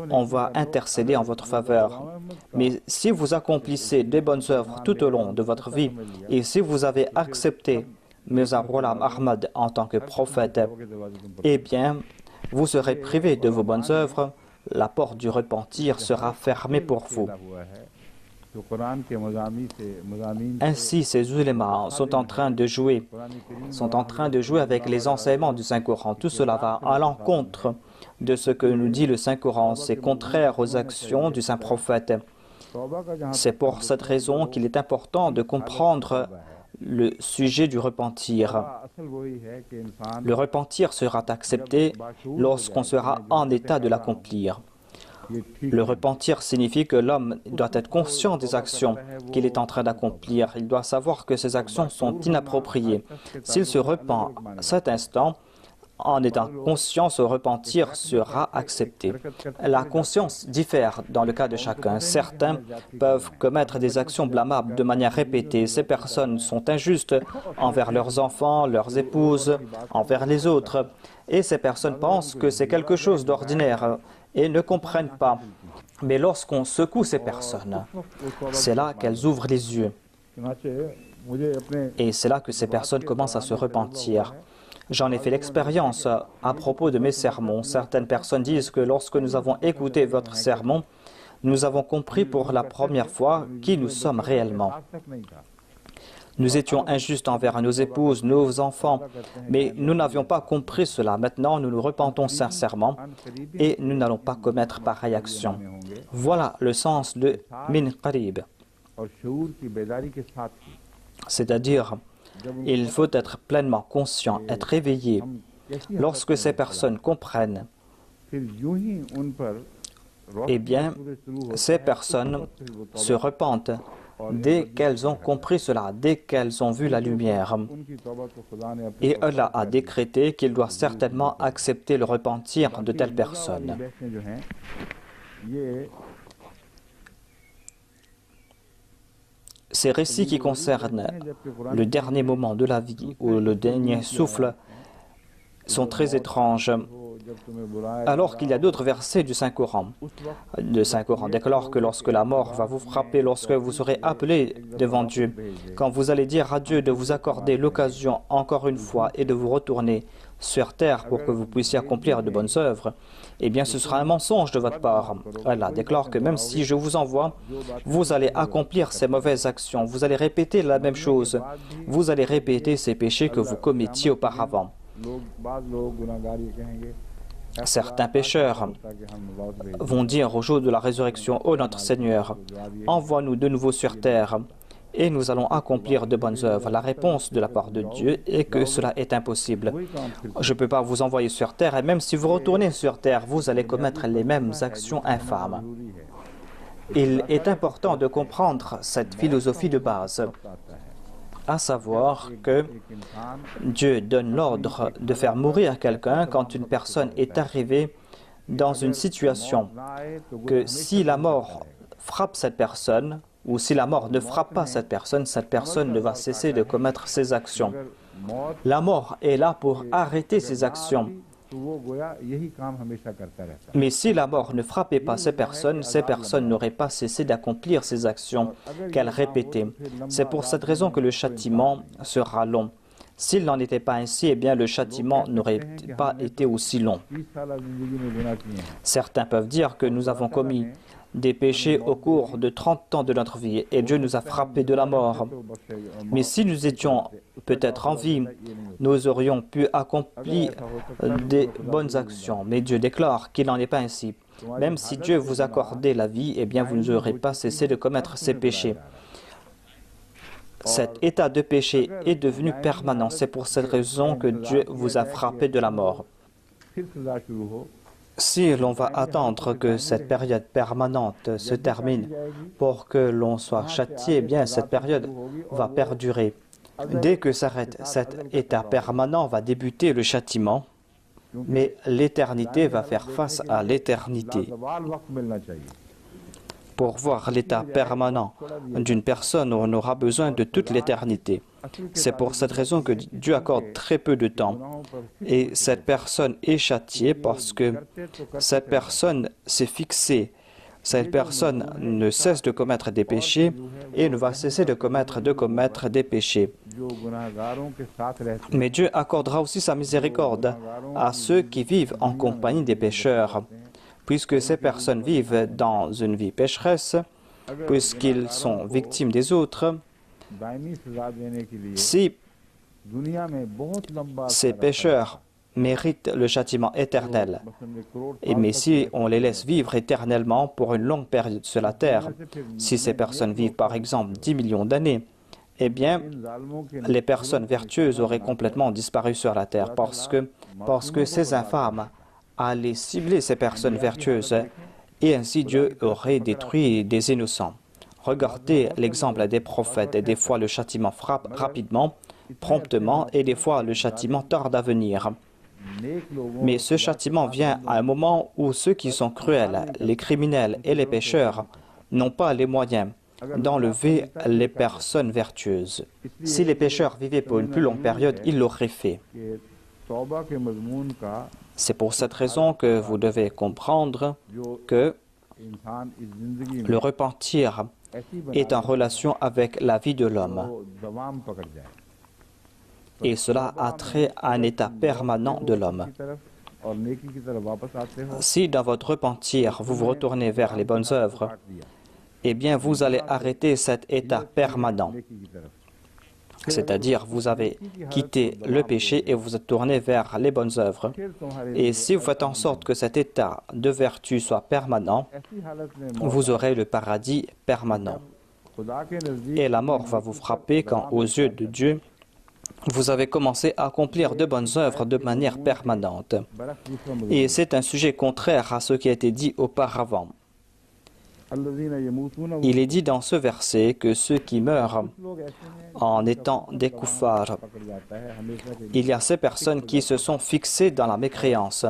on va intercéder en votre faveur. Mais si vous accomplissez des bonnes œuvres tout au long de votre vie, et si vous avez accepté Mirza Ghulam Ahmad en tant que prophète, eh bien, vous serez privé de vos bonnes œuvres, la porte du repentir sera fermée pour vous. जो कुरान के मज़ामीन Ainsi, ces ulémas sont en train de jouer avec les enseignements du Saint-Coran. Tout cela va à l'encontre de ce que nous dit le Saint-Coran. C'est contraire aux actions du Saint-Prophète. तौबा का जहाँ C'est pour cette raison qu'il est important de comprendre le sujet du repentir. असल वही है कि इंसान Le repentir sera accepté lorsqu'on sera en état de l'accomplir. ये ठीक Le repentir signifie que l'homme doit être conscient des actions qu'il est en train d'accomplir. Il doit savoir que ces actions sont inappropriées. S'il se repent à cet instant, en étant conscient, ce repentir sera accepté. La conscience diffère dans le cas de chacun. Certains peuvent commettre des actions blâmables de manière répétée. Ces personnes sont injustes envers leurs enfants, leurs épouses, envers les autres. Et ces personnes pensent que c'est quelque chose d'ordinaire et ne comprennent pas. Mais lorsqu'on secoue ces personnes, c'est là qu'elles ouvrent les yeux. चुनाचे मुझे अपने Et c'est là que ces personnes commencent à se repentir. J'en ai fait l'expérience à propos de mes sermons. Certaines personnes disent que lorsque nous avons écouté votre sermon, nous avons compris pour la première fois qui nous sommes réellement. आज तक नहीं था Nous étions injustes envers nos épouses, nos enfants, mais nous n'avions pas compris cela. Maintenant, nous nous repentons sincèrement et nous n'allons pas commettre pareille action. Voilà le sens de min qarib, और शऊर की बेदारी के साथ ही c'est-à-dire il faut être pleinement conscient, être éveillé. हम कैसी Lorsque ces personnes comprennent, फिर यूं ही उन पर eh bien, ces personnes se repentent dès qu'elles ont compris cela, dès qu'elles ont vu la lumière. उनकी तौबा तो खुदा ने अपने Et Allah a décrété qu'il doit certainement accepter le repentir de telles personnes. बहसें जो हैं ये Ces récits qui concernent le dernier moment de la vie ou le dernier souffle sont très étranges, जब तुम्हें बुलाए alors qu'il y a d'autres versets du Saint-Coran. Le Saint-Coran déclare que lorsque la mort va vous frapper, lorsque vous serez appelé devant Dieu, quand vous allez dire à Dieu de vous accorder l'occasion encore une fois et de vous retourner sur terre pour que vous puissiez accomplir de bonnes œuvres, eh bien ce sera un mensonge de votre part. Allah déclare que même si je vous envoie, vous allez accomplir ces mauvaises actions, vous allez répéter la même chose, vous allez répéter ces péchés que vous commettiez auparavant. बाद लोग गुनाहगार ये कहेंगे Certains pécheurs vont dire au jour de la résurrection, ô notre Seigneur, envoie-nous de nouveau sur terre et nous allons accomplir de bonnes œuvres. La réponse de la part de Dieu est que cela est impossible. Je ne peux pas vous envoyer sur terre et même si vous retournez sur terre, vous allez commettre les mêmes actions infâmes. Il est important de comprendre cette philosophie de base, à savoir que Dieu donne l'ordre de faire mourir quelqu'un quand une personne est arrivée dans une situation que si la mort frappe cette personne, ou si la mort ne frappe pas cette personne ne va cesser de commettre ses actions. La mort est là pour arrêter ses actions. Mais si la mort ne frappait pas ces personnes n'auraient pas cessé d'accomplir ces actions qu'elles répétaient. C'est pour cette raison que le châtiment sera long. S'il n'en était pas ainsi, eh bien le châtiment n'aurait pas été aussi long. Certains peuvent dire que nous avons commis des péchés au cours de 30 ans de notre vie et Dieu nous a frappés de la mort. Mais si nous étions peut-être en vie, nous aurions pu accomplir des bonnes actions. Mais Dieu déclare qu'il n'en est pas ainsi. Même si Dieu vous accordait la vie, eh bien vous n'aurez pas cessé de commettre ces péchés. Cet état de péché est devenu permanent. C'est pour cette raison que Dieu vous a frappé de la mort. Si l'on va attendre que cette période permanente se termine pour que l'on soit châtié, eh bien cette période va perdurer. Dès que s'arrête cet état permanent, va débuter le châtiment, mais l'éternité va faire face à l'éternité. Pour voir l'état permanent d'une personne, on aura besoin de toute l'éternité. C'est pour cette raison que Dieu accorde très peu de temps. Et cette personne est châtiée parce que cette personne s'est fixée. Cette personne ne cesse de commettre des péchés et ne va cesser de commettre des péchés. Mais Dieu accordera aussi sa miséricorde à ceux qui vivent en compagnie des pécheurs. Puisque ces personnes vivent dans une vie pécheresse, puisqu'ils sont victimes des autres, si ces pécheurs méritent le châtiment éternel, mais si on les laisse vivre éternellement pour une longue période sur la terre, si ces personnes vivent par exemple 10 millions d'années, eh bien, les personnes vertueuses auraient complètement disparu sur la terre parce que ces infâmes allaient cibler ces personnes vertueuses et ainsi Dieu aurait détruit des innocents. Regardez l'exemple des prophètes. Des fois, le châtiment frappe rapidement, promptement, et des fois, le châtiment tarde à venir. Mais ce châtiment vient à un moment où ceux qui sont cruels, les criminels et les pécheurs, n'ont pas les moyens d'enlever les personnes vertueuses. Si les pécheurs vivaient pour une plus longue période, ils l'auraient fait. C'est pour cette raison que vous devez comprendre que le repentir est en relation avec la vie de l'homme. Et cela a trait à un état permanent de l'homme. Si dans votre repentir, vous vous retournez vers les bonnes œuvres, eh bien vous allez arrêter cet état permanent. C'est-à-dire, vous avez quitté le péché et vous vous êtes tourné vers les bonnes œuvres. Et si vous faites en sorte que cet état de vertu soit permanent, vous aurez le paradis permanent. Et la mort va vous frapper quand, aux yeux de Dieu, vous avez commencé à accomplir de bonnes œuvres de manière permanente. Et c'est un sujet contraire à ce qui a été dit auparavant. Il est dit dans ce verset que ceux qui meurent en étant des kuffars, il y a ces personnes qui se sont fixées dans la mécréance.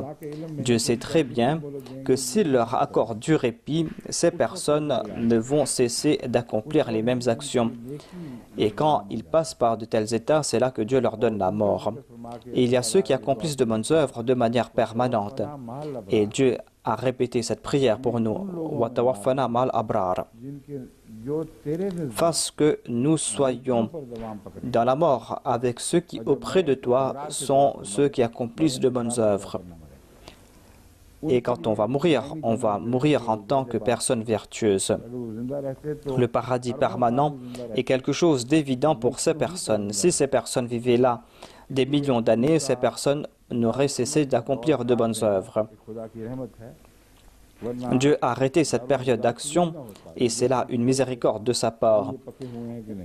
Dieu sait très bien que s'il leur accorde du répit, ces personnes ne vont cesser d'accomplir les mêmes actions. Et quand ils passent par de tels états, c'est là que Dieu leur donne la mort. Et il y a ceux qui accomplissent de bonnes œuvres de manière permanente. Et Dieu a répété cette prière pour nous. Watawaffana mal abrar. Fasse que nous soyons dans la mort avec ceux qui, auprès de toi, sont ceux qui accomplissent de bonnes œuvres. Et quand on va mourir en tant que personne vertueuse. Le paradis permanent est quelque chose d'évident pour ces personnes. Si ces personnes vivaient là des millions d'années, ces personnes n'auraient cessé d'accomplir de bonnes œuvres. Dieu a arrêté cette période d'action et c'est là une miséricorde de sa part.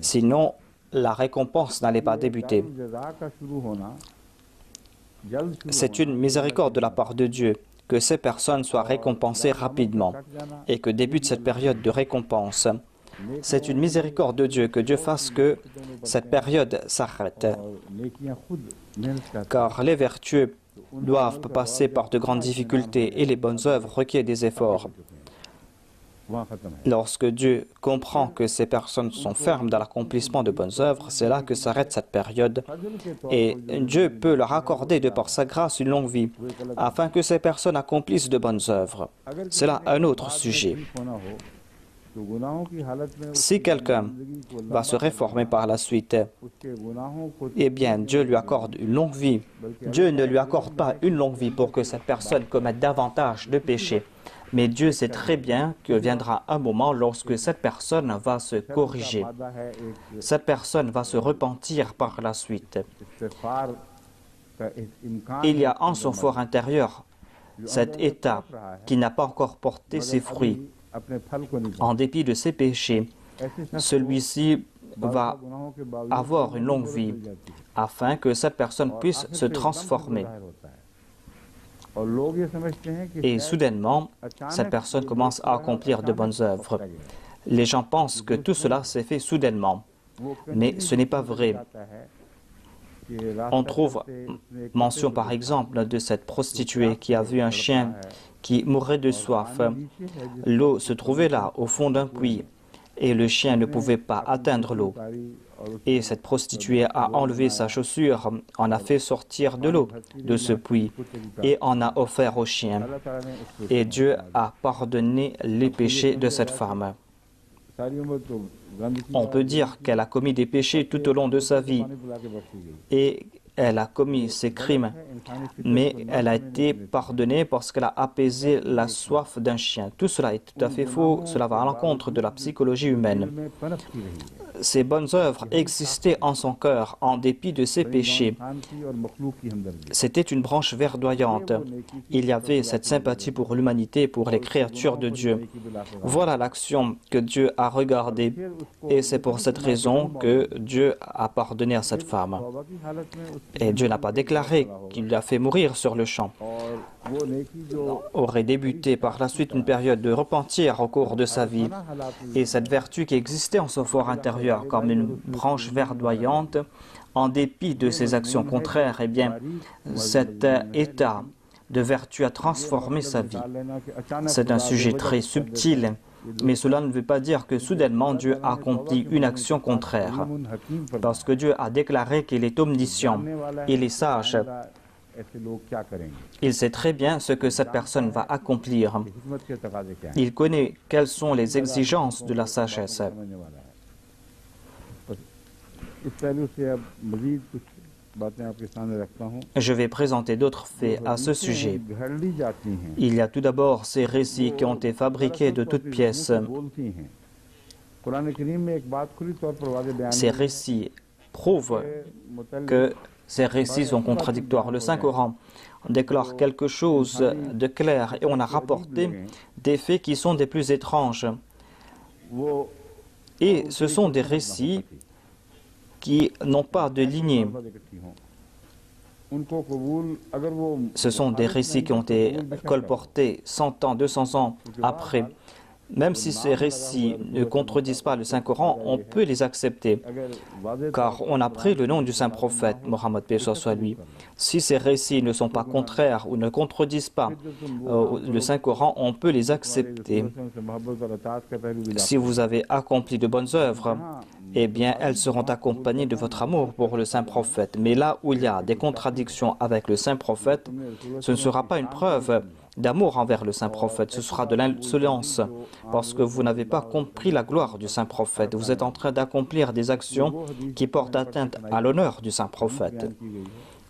Sinon, la récompense n'allait pas débuter. C'est une miséricorde de la part de Dieu que ces personnes soient récompensées rapidement et que débute cette période de récompense. C'est une miséricorde de Dieu que Dieu fasse que cette période s'arrête. Car les vertueux doivent passer par de grandes difficultés et les bonnes œuvres requièrent des efforts. Lorsque Dieu comprend que ces personnes sont fermes dans l'accomplissement de bonnes œuvres, c'est là que s'arrête cette période et Dieu peut leur accorder de par sa grâce une longue vie afin que ces personnes accomplissent de bonnes œuvres. C'est là un autre sujet. Si quelqu'un va se réformer par la suite, eh bien Dieu lui accorde une longue vie. Dieu ne lui accorde pas une longue vie pour que cette personne commette davantage de péchés. Mais Dieu sait très bien que viendra un moment lorsque cette personne va se corriger. Cette personne va se repentir par la suite. Il y a en son fort intérieur cet état qui n'a pas encore porté ses fruits. En dépit de ses péchés, celui-ci va avoir une longue vie afin que cette personne puisse se transformer. Et soudainement, cette personne commence à accomplir de bonnes œuvres. Les gens pensent que tout cela s'est fait soudainement, mais ce n'est pas vrai. On trouve mention par exemple de cette prostituée qui a vu un chien qui mourait de soif. L'eau se trouvait là, au fond d'un puits, et le chien ne pouvait pas atteindre l'eau. Et cette prostituée a enlevé sa chaussure, en a fait sortir de l'eau de ce puits et en a offert au chien. Et Dieu a pardonné les péchés de cette femme. On peut dire qu'elle a commis des péchés tout au long de sa vie et elle a commis ces crimes, mais elle a été pardonnée parce qu'elle a apaisé la soif d'un chien. Tout cela est tout à fait faux, cela va à l'encontre de la psychologie humaine. Ces bonnes œuvres existaient en son cœur, en dépit de ses péchés. C'était une branche verdoyante. Il y avait cette sympathie pour l'humanité, pour les créatures de Dieu. Voilà l'action que Dieu a regardée, et c'est pour cette raison que Dieu a pardonné à cette femme. Et Dieu n'a pas déclaré qu'il l'a fait mourir sur le champ. Aurait débuté par la suite une période de repentir au cours de sa vie. Et cette vertu qui existait en son fort intérieur comme une branche verdoyante, en dépit de ses actions contraires, eh bien, cet état de vertu a transformé sa vie. C'est un sujet très subtil, mais cela ne veut pas dire que soudainement Dieu a accompli une action contraire. Parce que Dieu a déclaré qu'il est omniscient, il est sage. Il sait très bien ce que cette personne va accomplir. Il connaît quelles sont les exigences de la sagesse. Je vais présenter d'autres faits à ce sujet. Il y a tout d'abord ces récits qui ont été fabriqués de toutes pièces. Ces récits prouvent que ces récits sont contradictoires. Le Saint-Coran déclare quelque chose de clair et on a rapporté des faits qui sont des plus étranges. Et ce sont des récits qui n'ont pas de lignée. Ce sont des récits qui ont été colportés 100 ans, 200 ans après. Même si ces récits ne contredisent pas le Saint-Coran, on peut les accepter, car on a pris le nom du Saint-Prophète, Mohammed paix soit lui. Si ces récits ne sont pas contraires ou ne contredisent pas le Saint-Coran, on peut les accepter. Si vous avez accompli de bonnes œuvres, eh bien, elles seront accompagnées de votre amour pour le Saint-Prophète. Mais là où il y a des contradictions avec le Saint-Prophète, ce ne sera pas une preuve d'amour envers le Saint-Prophète, ce sera de l'insolence, parce que vous n'avez pas compris la gloire du Saint-Prophète. Vous êtes en train d'accomplir des actions qui portent atteinte à l'honneur du Saint-Prophète.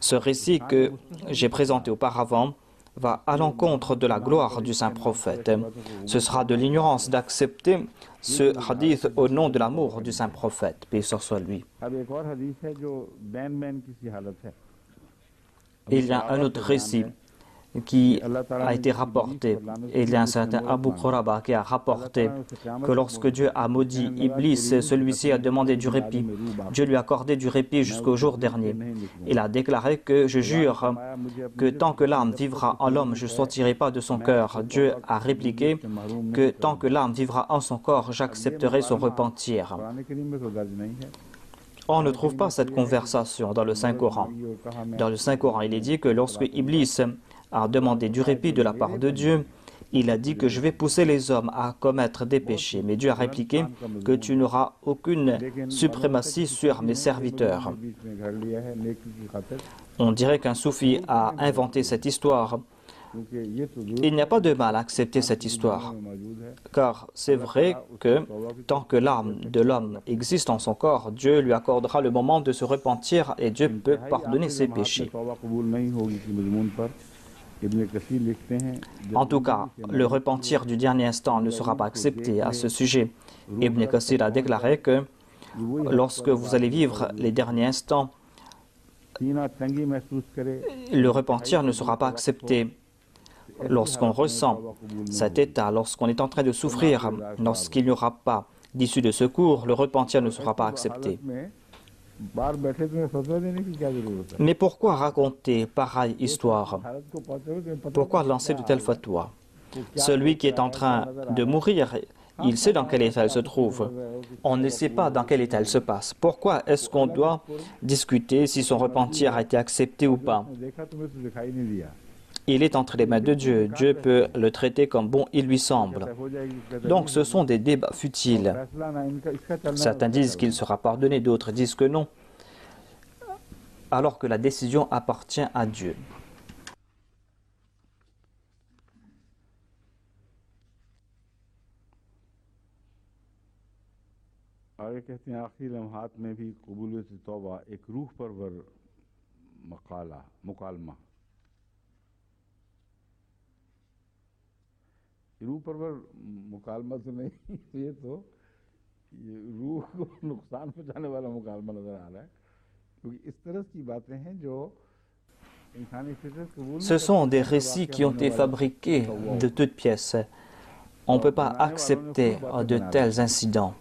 Ce récit que j'ai présenté auparavant va à l'encontre de la gloire du Saint-Prophète. Ce sera de l'ignorance d'accepter ce hadith au nom de l'amour du Saint-Prophète, paix soit lui. Il y a un autre récit qui a été rapporté. Et il y a un certain Abu Quraba qui a rapporté que lorsque Dieu a maudit Iblis, celui-ci a demandé du répit. Dieu lui a accordé du répit jusqu'au jour dernier. Il a déclaré que je jure que tant que l'âme vivra en l'homme, je ne sortirai pas de son cœur. Dieu a répliqué que tant que l'âme vivra en son corps, j'accepterai son repentir. On ne trouve pas cette conversation dans le Saint-Coran. Dans le Saint-Coran, il est dit que lorsque Iblis a demandé du répit de la part de Dieu, il a dit que je vais pousser les hommes à commettre des péchés. Mais Dieu a répliqué que tu n'auras aucune suprématie sur mes serviteurs. On dirait qu'un soufi a inventé cette histoire. Il n'y a pas de mal à accepter cette histoire, car c'est vrai que tant que l'âme de l'homme existe en son corps, Dieu lui accordera le moment de se repentir et Dieu peut pardonner ses péchés. En tout cas, le repentir du dernier instant ne sera pas accepté. À ce sujet, Ibn Kathir a déclaré que lorsque vous allez vivre les derniers instants, le repentir ne sera pas accepté. Lorsqu'on ressent cet état, lorsqu'on est en train de souffrir, lorsqu'il n'y aura pas d'issue de secours, le repentir ne sera pas accepté. Mais pourquoi raconter pareille histoire? Pourquoi lancer de telles fatwas? Celui qui est en train de mourir, il sait dans quel état il se trouve. On ne sait pas dans quel état il se passe. Pourquoi est-ce qu'on doit discuter si son repentir a été accepté ou pas? Il est entre les mains de Dieu. Dieu peut le traiter comme bon il lui semble. Donc ce sont des débats futiles. Certains disent qu'il sera pardonné, d'autres disent que non, alors que la décision appartient à Dieu. आगे कहते हैं आखिरी लम्हात में भी कबूलियत तौबा एक रूह परवर मुकालमा रूह परवर मुकालमा तो नहीं ये रूह को नुकसान पहुंचाने वाला मुकालमा नजर आ रहा है क्योंकि इस तरह की बातें हैं जो इंसानी फितरत कबूल Ce sont des récits qui ont été fabriqués de toutes pièces. On ne peut pas accepter de tels incidents.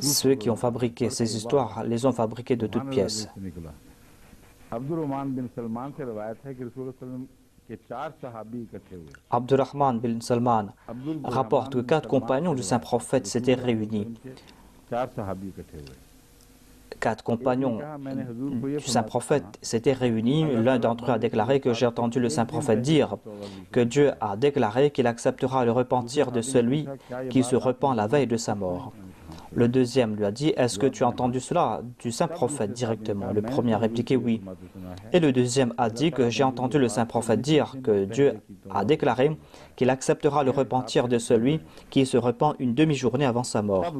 Ceux qui ont fabriqué ces histoires les ont fabriquées de toutes pièces. Abdurrahman bin Salman rapporte que 4 compagnons du Saint-Prophète s'étaient réunis. 4 compagnons du Saint-Prophète s'étaient réunis. L'un d'entre eux a déclaré que j'ai entendu le Saint-Prophète dire que Dieu a déclaré qu'il acceptera le repentir de celui qui se repent la veille de sa mort. Le deuxième lui a dit, est-ce que tu as entendu cela du Saint-Prophète directement? Le premier a répliqué oui. Et le deuxième a dit que j'ai entendu le Saint-Prophète dire que Dieu a déclaré qu'il acceptera le repentir de celui qui se repent une demi-journée avant sa mort.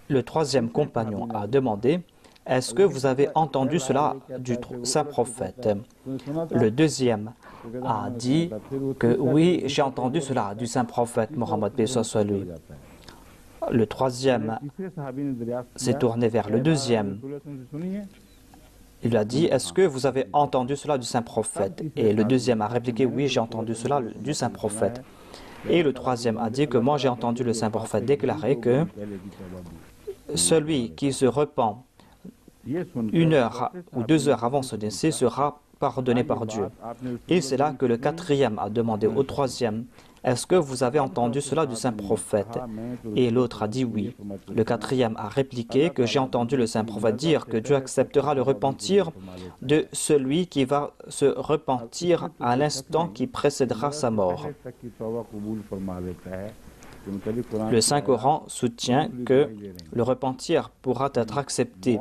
Le troisième compagnon a demandé, est-ce que vous avez entendu cela du Saint-Prophète? Le deuxième a dit que oui, j'ai entendu cela du Saint-Prophète Mohammed paix soit lui. Le troisième s'est tourné vers le deuxième. Il lui a dit, est-ce que vous avez entendu cela du Saint-Prophète? Et le deuxième a répliqué, oui, j'ai entendu cela du Saint-Prophète. Et le troisième a dit que moi j'ai entendu le Saint-Prophète déclarer que celui qui se repent 1 heure ou 2 heures avant son décès sera pardonné par Dieu. Et c'est là que le quatrième a demandé au troisième, est-ce que vous avez entendu cela du Saint-Prophète? Et l'autre a dit oui. Le quatrième a répliqué que j'ai entendu le Saint-Prophète dire que Dieu acceptera le repentir de celui qui va se repentir à l'instant qui précédera sa mort. Le Saint-Coran soutient que le repentir pourra être accepté.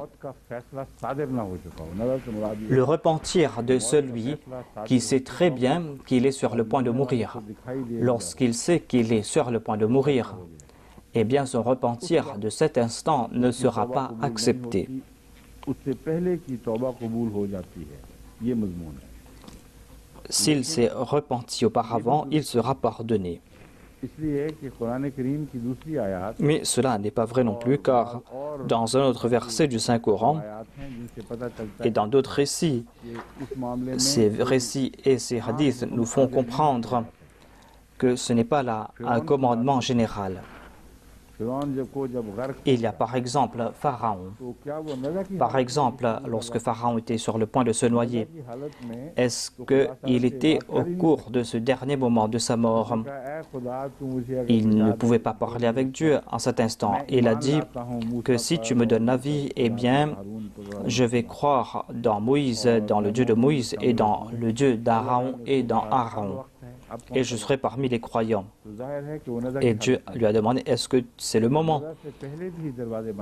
Le repentir de celui qui sait très bien qu'il est sur le point de mourir. Lorsqu'il sait qu'il est sur le point de mourir, eh bien son repentir de cet instant ne sera pas accepté. S'il s'est repenti auparavant, il sera pardonné. Mais cela n'est pas vrai non plus, car dans un autre verset du Saint-Coran et dans d'autres récits, ces récits et ces hadiths nous font comprendre que ce n'est pas là un commandement général. Il y a par exemple Pharaon. Par exemple, lorsque Pharaon était sur le point de se noyer, est-ce qu'il était au cours de ce dernier moment de sa mort? Il ne pouvait pas parler avec Dieu en cet instant. Il a dit que si tu me donnes la vie, eh bien, je vais croire dans Moïse, dans le Dieu de Moïse et dans le Dieu d'Aaron et dans Aaron. Et je serai parmi les croyants. Et Dieu lui a demandé, est-ce que c'est le moment?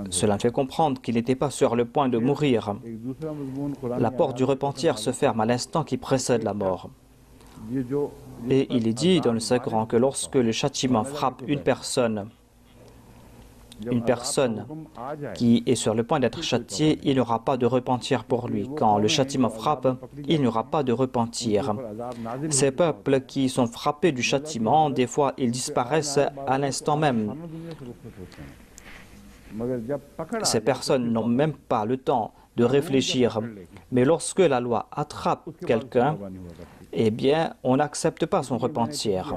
Cela fait comprendre qu'il n'était pas sur le point de mourir. La porte du repentir se ferme à l'instant qui précède la mort. Et il est dit dans le Saint-Coran que lorsque le châtiment frappe une personne qui est sur le point d'être châtiée, il n'y aura pas de repentir pour lui. Quand le châtiment frappe, il n'y aura pas de repentir. Ces peuples qui sont frappés du châtiment, des fois, ils disparaissent à l'instant même. Ces personnes n'ont même pas le temps de réfléchir. Mais lorsque la loi attrape quelqu'un, eh bien, on n'accepte pas son repentir.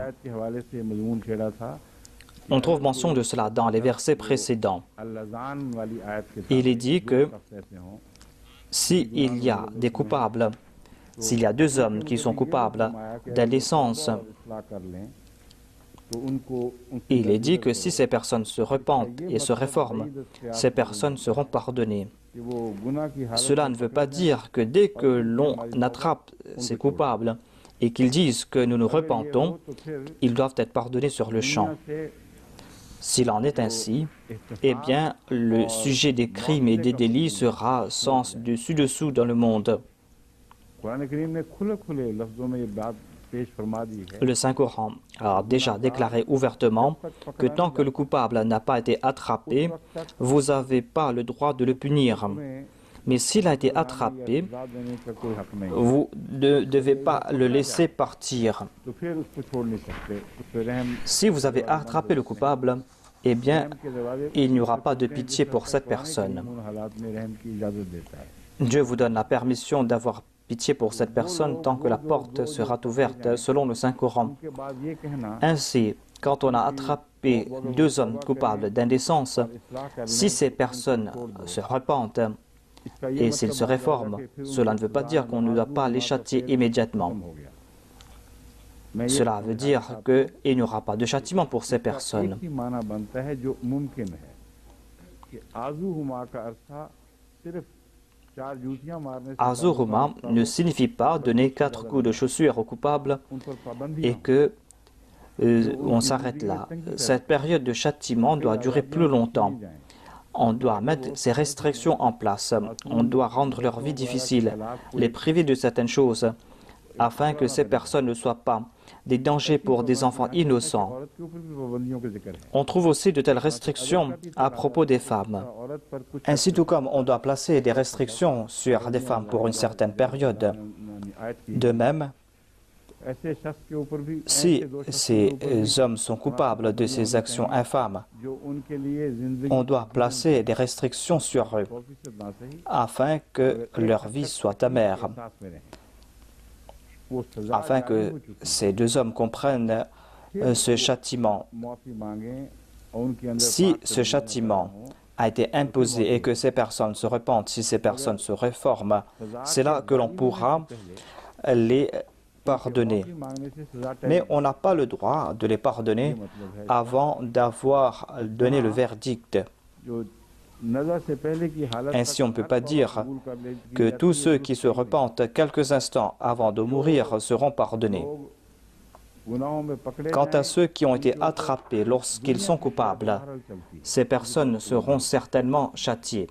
On trouve mention de cela dans les versets précédents. Il est dit que s'il y a des coupables, s'il y a deux hommes qui sont coupables d'indécence, il est dit que si ces personnes se repentent et se réforment, ces personnes seront pardonnées. Cela ne veut pas dire que dès que l'on attrape ces coupables et qu'ils disent que nous nous repentons, ils doivent être pardonnés sur le champ. S'il en est ainsi, eh bien, le sujet des crimes et des délits sera sens dessus-dessous dans le monde. Le Saint-Coran a déjà déclaré ouvertement que tant que le coupable n'a pas été attrapé, vous n'avez pas le droit de le punir. Mais s'il a été attrapé, vous ne devez pas le laisser partir. Si vous avez attrapé le coupable, eh bien, il n'y aura pas de pitié pour cette personne. Dieu vous donne la permission d'avoir pitié pour cette personne tant que la porte sera ouverte, selon le Saint-Coran. Ainsi, quand on a attrapé deux hommes coupables d'indécence, si ces personnes se repentent et s'ils se réforment, cela ne veut pas dire qu'on ne doit pas les châtier immédiatement. Cela veut dire qu'il n'y aura pas de châtiment pour ces personnes. Azuruma ne signifie pas donner 4 coups de chaussure aux coupables et que on s'arrête là. Cette période de châtiment doit durer plus longtemps. On doit mettre ces restrictions en place. On doit rendre leur vie difficile, les priver de certaines choses, afin que ces personnes ne soient pas des dangers pour des enfants innocents. On trouve aussi de telles restrictions à propos des femmes. Ainsi tout comme on doit placer des restrictions sur des femmes pour une certaine période. De même, si ces hommes sont coupables de ces actions infâmes, on doit placer des restrictions sur eux afin que leur vie soit amère, afin que ces deux hommes comprennent ce châtiment. Si ce châtiment a été imposé et que ces personnes se repentent, si ces personnes se réforment, c'est là que l'on pourra les pardonner. Mais on n'a pas le droit de les pardonner avant d'avoir donné le verdict. Ainsi, on ne peut pas dire que tous ceux qui se repentent quelques instants avant de mourir seront pardonnés. Quant à ceux qui ont été attrapés lorsqu'ils sont coupables, ces personnes seront certainement châtiées.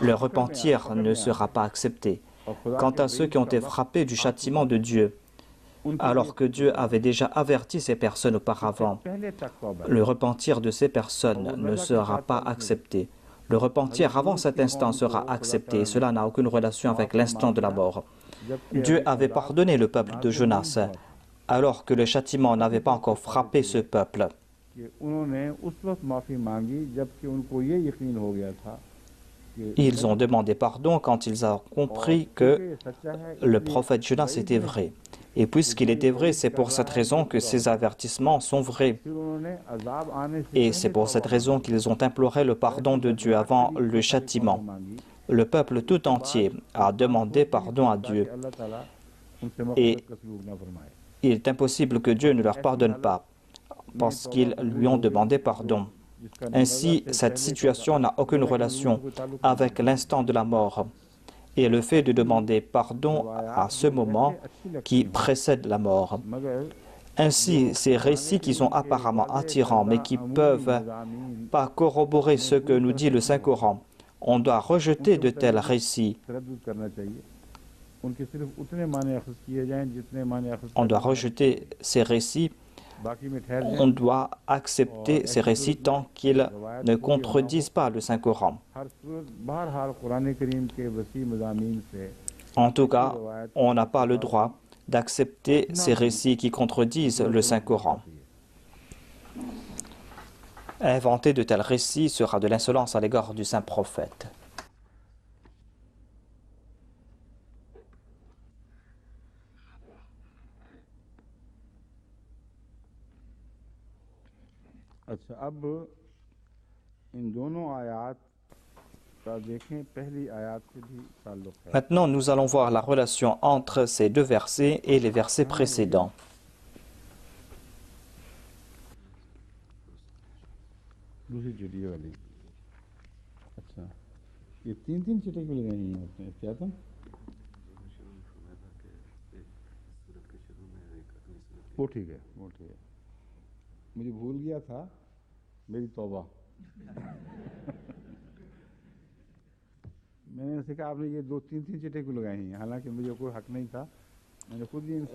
Leur repentir ne sera pas accepté. Quant à ceux qui ont été frappés du châtiment de Dieu, alors que Dieu avait déjà averti ces personnes auparavant, le repentir de ces personnes ne sera pas accepté. Le repentir avant cet instant sera accepté. Cela n'a aucune relation avec l'instant de la mort. Dieu avait pardonné le peuple de Jonas, alors que le châtiment n'avait pas encore frappé ce peuple. Ils ont demandé pardon quand ils ont compris que le prophète Jonas était vrai. Et puisqu'il était vrai, c'est pour cette raison que ces avertissements sont vrais. Et c'est pour cette raison qu'ils ont imploré le pardon de Dieu avant le châtiment. Le peuple tout entier a demandé pardon à Dieu. Et il est impossible que Dieu ne leur pardonne pas, parce qu'ils lui ont demandé pardon. Ainsi, cette situation n'a aucune relation avec l'instant de la mort et le fait de demander pardon à ce moment qui précède la mort. Ainsi, ces récits qui sont apparemment attirants, mais qui ne peuvent pas corroborer ce que nous dit le Saint-Coran, on doit rejeter de tels récits. On doit rejeter ces récits. On doit accepter ces récits tant qu'ils ne contredisent pas le Saint-Coran. En tout cas, on n'a pas le droit d'accepter ces récits qui contredisent le Saint-Coran. Inventer de tels récits sera de l'insolence à l'égard du Saint-Prophète. Maintenant, nous allons voir la relation entre ces deux versets et les versets précédents.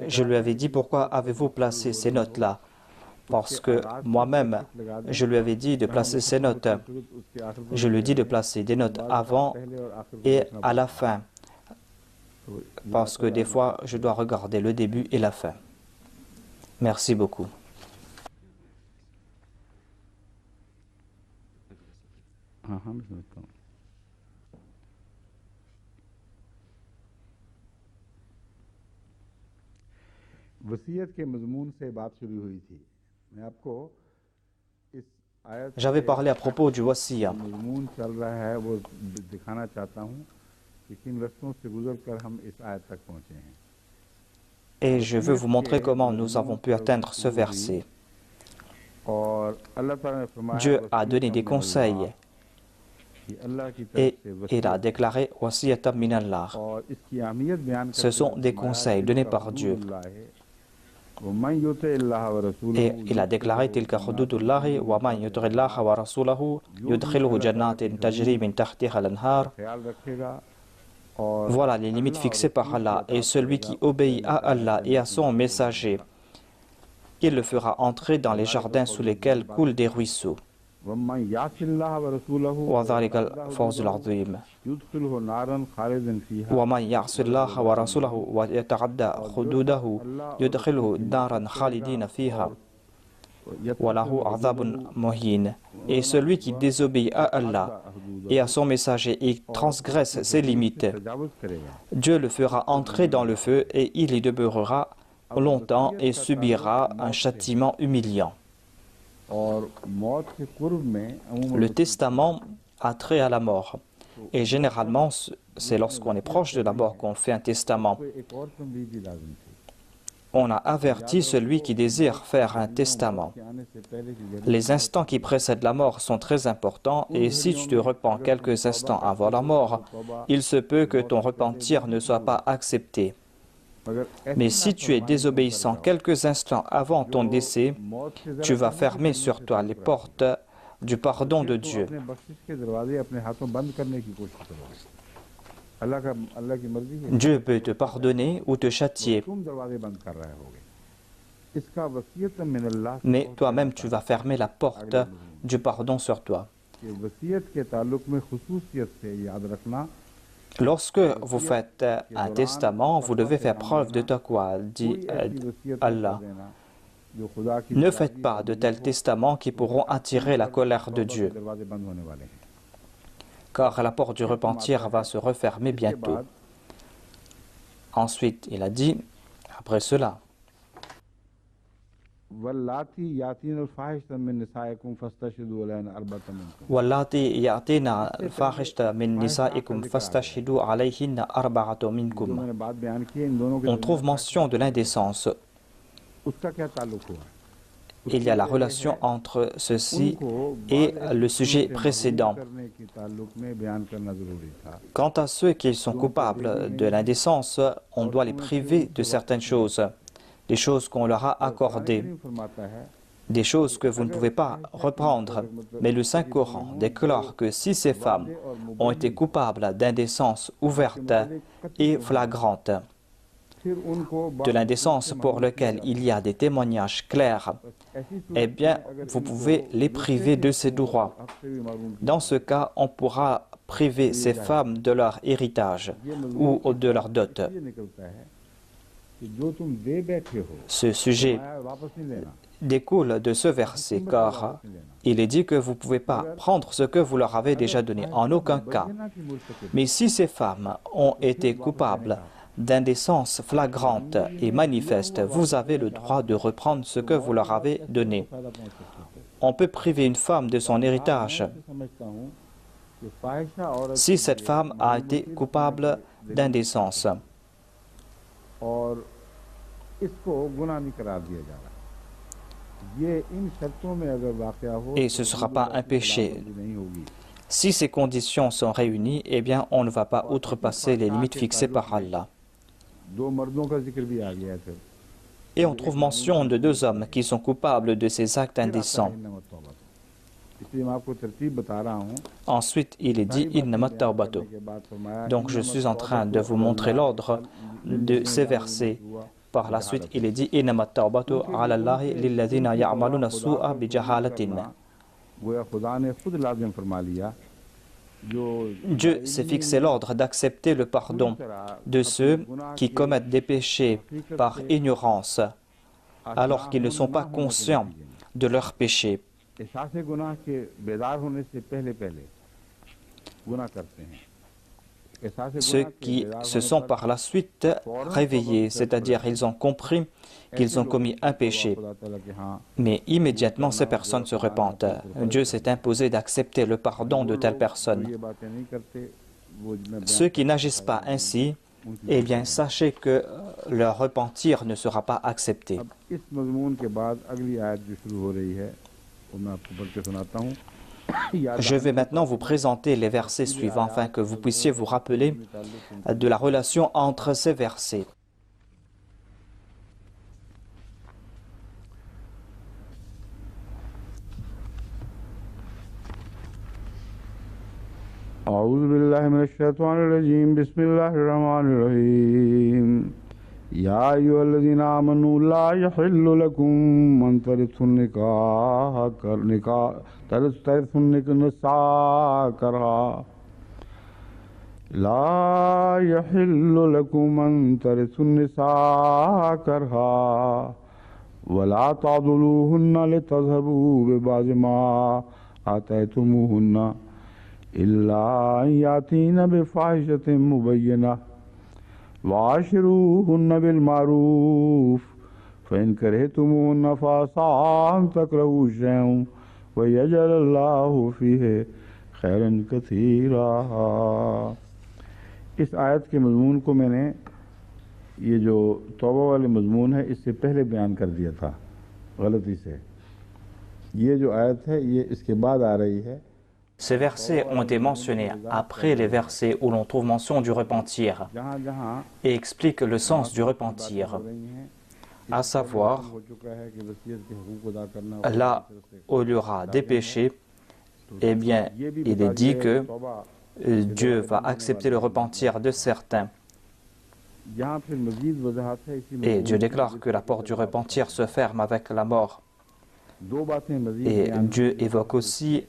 Je lui avais dit, pourquoi avez-vous placé ces notes-là? Parce que moi-même, je lui avais dit de placer ces notes. Je lui ai dit de placer des notes avant et à la fin. Parce que des fois, je dois regarder le début et la fin. Merci beaucoup. J'avais parlé à propos du wasiya. Et je veux vous montrer comment nous avons pu atteindre ce verset. Dieu a donné des conseils et il a déclaré wasiyatan min Allah. Ce sont des conseils donnés par Dieu. Et il a déclaré tilka hududullahi wa man yuti'illaha wa rasulahu yudkhilhu jannatin tajri min tahtiha al-anhar. Voilà les limites fixées par Allah, et celui qui obéit à Allah et à son messager, il le fera entrer dans les jardins sous lesquels coulent des ruisseaux. وذلك الفوز العظيم ومن يعص الله ورسوله ويتعدى حدوده يدخله نارا خالدين فيها وله عذاب مهين. Et celui qui désobéit à Allah et à son messager et transgresse ses limites, Dieu le fera entrer dans le feu et il y demeurera longtemps et subira un châtiment humiliant. Le testament a trait à la mort. Et généralement, c'est lorsqu'on est proche de la mort qu'on fait un testament. On a averti celui qui désire faire un testament. Les instants qui précèdent la mort sont très importants et si tu te repens quelques instants avant la mort, il se peut que ton repentir ne soit pas accepté. Mais si tu es désobéissant quelques instants avant ton décès, tu vas fermer sur toi les portes du pardon de Dieu. Dieu peut te pardonner ou te châtier. Mais toi-même, tu vas fermer la porte du pardon sur toi. Lorsque vous faites un testament, vous devez faire preuve de taqwa, dit Allah. Ne faites pas de tels testaments qui pourront attirer la colère de Dieu. car la porte du repentir va se refermer bientôt. Ensuite, il a dit, après cela, Wallati ya'tina al-fahishata min nisa'ikum fastashhidu alayhinna arba'atu minkum. On trouve mention de l'indécence. Il y a la relation entre ceci et le sujet précédent. Quant à ceux qui sont coupables de l'indécence, on doit les priver de certaines choses, des choses qu'on leur a accordées, des choses que vous ne pouvez pas reprendre. Mais le Saint-Coran déclare que si ces femmes ont été coupables d'indécence ouverte et flagrante, de l'indécence pour laquelle il y a des témoignages clairs, eh bien, vous pouvez les priver de ces droits. Dans ce cas, on pourra priver ces femmes de leur héritage ou de leur dot. Ce sujet découle de ce verset, car il est dit que vous ne pouvez pas prendre ce que vous leur avez déjà donné, en aucun cas. Mais si ces femmes ont été coupables d'indécence flagrante et manifeste, vous avez le droit de reprendre ce que vous leur avez donné. On peut priver une femme de son héritage si cette femme a été coupable d'indécence. Et ce ne sera pas un péché. Si ces conditions sont réunies, eh bien, on ne va pas outrepasser les limites fixées par Allah. Et on trouve mention de deux hommes qui sont coupables de ces actes indécents. Ensuite, il est dit « Innamat tawbatu ». Donc, je suis en train de vous montrer l'ordre de ces versets. Par la suite, il est dit « Innamat tawbatu ala Allahi lilladhina ya'maluna su'a bi jahalatin ». Dieu s'est fixé l'ordre d'accepter le pardon de ceux qui commettent des péchés par ignorance, alors qu'ils ne sont pas conscients de leurs péchés. Ceux qui se sont par la suite réveillés, c'est-à-dire ils ont compris qu'ils ont commis un péché. Mais immédiatement, ces personnes se repentent. Dieu s'est imposé d'accepter le pardon de telles personnes. Ceux qui n'agissent pas ainsi, eh bien, sachez que leur repentir ne sera pas accepté. Je vais maintenant vous présenter les versets suivants afin que vous puissiez vous rappeler de la relation entre ces versets. أعوذ بالله من الشيطان الرجيم بسم الله الرحمن الرحيم يا أيها الذين آمنوا لا يحل لكم أن ترثوا النساء كرها لا يحل لكم أن ترثوا النساء كرها ولا تعضلوهن لتذهبوا ببعض ما آتيتموهن إلا أن يأتين بفاحشة مبينة وعاشروهن بالمعروف فإن كرهتموهن فعسى أن تكرهوا شيئا ويجعل الله فيه خيرا كثيرا. इस आयत के मज़मून को मैंने ये जो तौबा वाले मज़मून है इससे पहले बयान कर दिया था गलती से. ये जो आयत है ये इसके बाद आ रही है. Ces versets ont été mentionnés après les versets où l'on trouve mention du repentir et expliquent le sens du repentir, à savoir là où il y aura des péchés, eh bien il est dit que Dieu va accepter le repentir de certains. Et Dieu déclare que la porte du repentir se ferme avec la mort. Et Dieu évoque aussi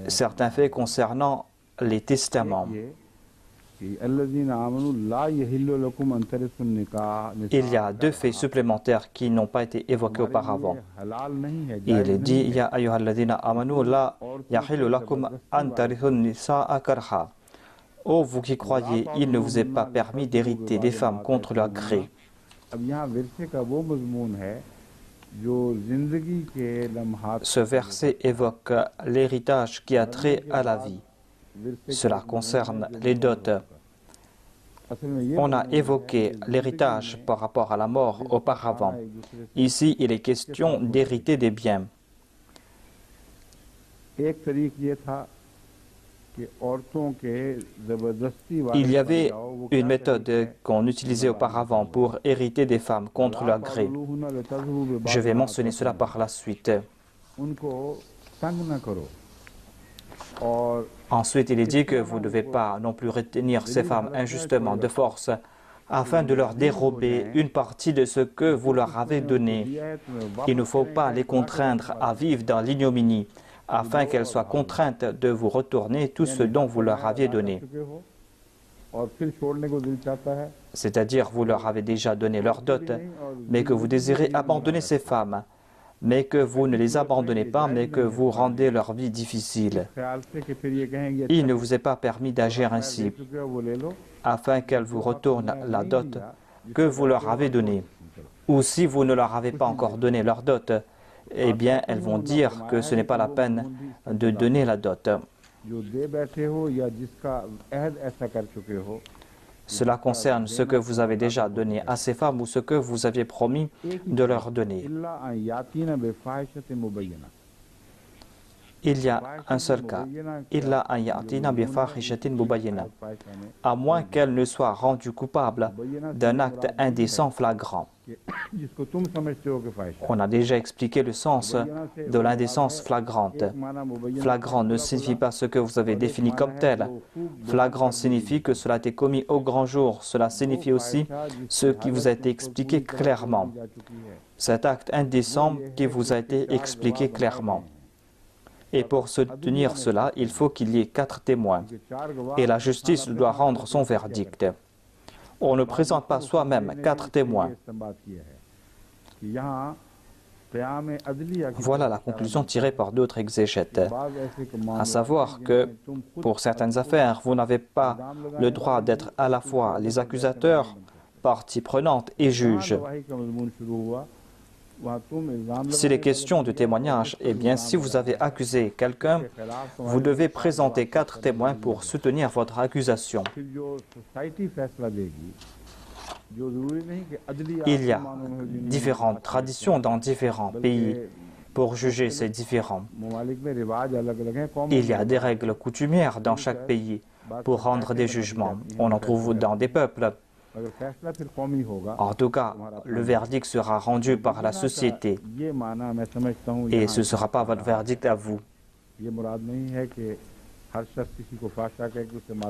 certains faits concernant les testaments. Il y a deux faits supplémentaires qui n'ont pas été évoqués auparavant. Il dit Ya ayyuhalladhina amanu la yahillu lakum an tarithun nisaa karha. Ô vous qui croyez, il ne vous est pas permis d'hériter des femmes contre leur gré. Ce verset évoque l'héritage qui a trait à la vie. Cela concerne les dots. On a évoqué l'héritage par rapport à la mort auparavant. Ici, il est question d'hériter des biens. Il y avait une méthode qu'on utilisait auparavant pour hériter des femmes contre leur gré. Je vais mentionner cela par la suite. Ensuite, il est dit que vous ne devez pas non plus retenir ces femmes injustement de force afin de leur dérober une partie de ce que vous leur avez donné. Il ne faut pas les contraindre à vivre dans l'ignominie afin qu'elles soient contraintes de vous retourner tout ce dont vous leur aviez donné. C'est-à-dire, vous leur avez déjà donné leur dot, mais que vous désirez abandonner ces femmes, mais que vous ne les abandonnez pas, mais que vous rendez leur vie difficile. Il ne vous est pas permis d'agir ainsi, afin qu'elles vous retournent la dot que vous leur avez donnée. Ou si vous ne leur avez pas encore donné leur dot, eh bien, elles vont dire que ce n'est pas la peine de donner la dot. Cela concerne ce que vous avez déjà donné à ces femmes ou ce que vous aviez promis de leur donner. Il y a un seul cas, à moins qu'elle ne soit rendue coupable d'un acte indécent flagrant. On a déjà expliqué le sens de l'indécence flagrante. Flagrant ne signifie pas ce que vous avez défini comme tel. Flagrant signifie que cela a été commis au grand jour. Cela signifie aussi ce qui vous a été expliqué clairement. Cet acte indécent qui vous a été expliqué clairement. Et pour soutenir cela, il faut qu'il y ait 4 témoins. Et la justice doit rendre son verdict. On ne présente pas soi-même 4 témoins. Voilà la conclusion tirée par d'autres exégètes. À savoir que, pour certaines affaires, vous n'avez pas le droit d'être à la fois les accusateurs, partie prenante et juge. S'il est question de témoignage, eh bien, si vous avez accusé quelqu'un, vous devez présenter 4 témoins pour soutenir votre accusation. Il y a différentes traditions dans différents pays pour juger ces différends. Il y a des règles coutumières dans chaque pays pour rendre des jugements. On en trouve dans des peuples. En tout cas, le verdict sera rendu par la société et ce ne sera pas votre verdict à vous.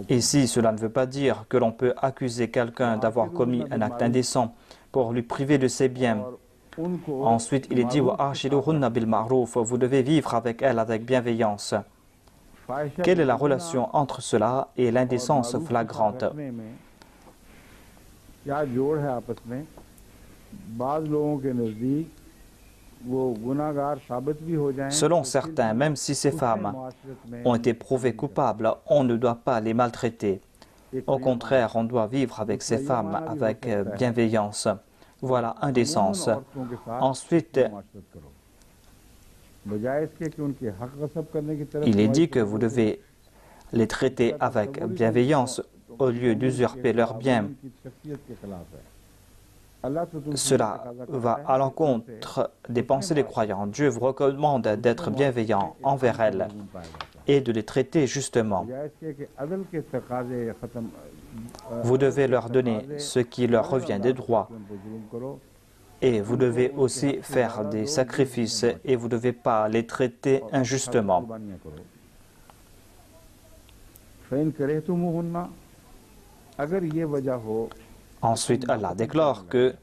Ici, cela ne veut pas dire que l'on peut accuser quelqu'un d'avoir commis un acte indécent pour lui priver de ses biens. Ensuite, il est dit « Vous devez vivre avec elle avec bienveillance ». Quelle est la relation entre cela et l'indécence flagrante? Selon certains, même si ces femmes ont été prouvées coupables, on ne doit pas les maltraiter. Au contraire, on doit vivre avec ces femmes avec bienveillance. Voilà un des sens. Ensuite, il est dit que vous devez les traiter avec bienveillance au lieu d'usurper leurs biens. Cela va à l'encontre des pensées des croyants. Dieu vous recommande d'être bienveillant envers elles et de les traiter justement. Vous devez leur donner ce qui leur revient des droits. Et vous devez aussi faire des sacrifices et vous ne devez pas les traiter injustement. Ensuite, Allah déclare que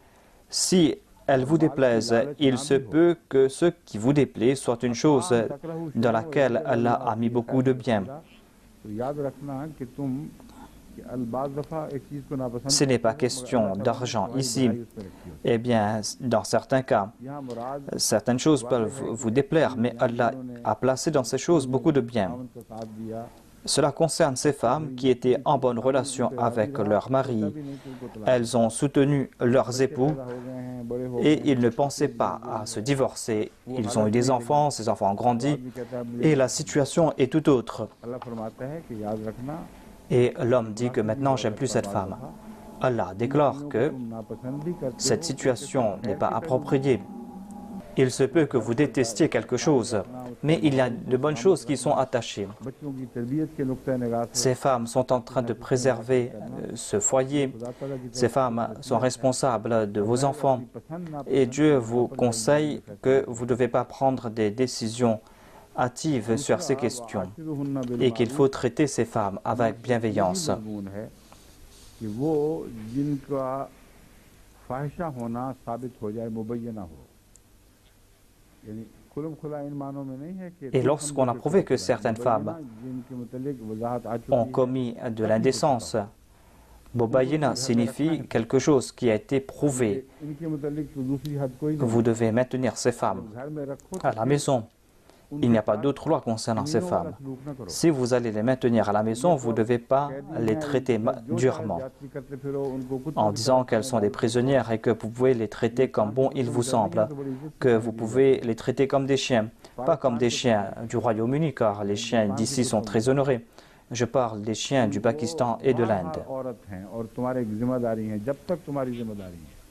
si elles vous déplaisent, il se peut que ce qui vous déplaît soit une chose dans laquelle Allah a mis beaucoup de bien. Ce n'est pas question d'argent ici. Eh bien, dans certains cas, certaines choses peuvent vous déplaire, mais Allah a placé dans ces choses beaucoup de bien. Cela concerne ces femmes qui étaient en bonne relation avec leur mari. Elles ont soutenu leurs époux et ils ne pensaient pas à se divorcer. Ils ont eu des enfants, ces enfants ont grandi et la situation est tout autre. Et l'homme dit que maintenant j'aime plus cette femme. Allah déclare que cette situation n'est pas appropriée. Il se peut que vous détestiez quelque chose, mais il y a de bonnes choses qui sont attachées. Ces femmes sont en train de préserver ce foyer. Ces femmes sont responsables de vos enfants. Et Dieu vous conseille que vous ne devez pas prendre des décisions hâtives sur ces questions et qu'il faut traiter ces femmes avec bienveillance. Et lorsqu'on a prouvé que certaines femmes ont commis de l'indécence, Mubayyina signifie quelque chose qui a été prouvé. Vous devez maintenir ces femmes à la maison. Il n'y a pas d'autre loi concernant ces femmes. Si vous allez les maintenir à la maison, vous ne devez pas les traiter durement en disant qu'elles sont des prisonnières et que vous pouvez les traiter comme bon il vous semble, que vous pouvez les traiter comme des chiens, pas comme des chiens du Royaume-Uni, car les chiens d'ici sont très honorés. Je parle des chiens du Pakistan et de l'Inde.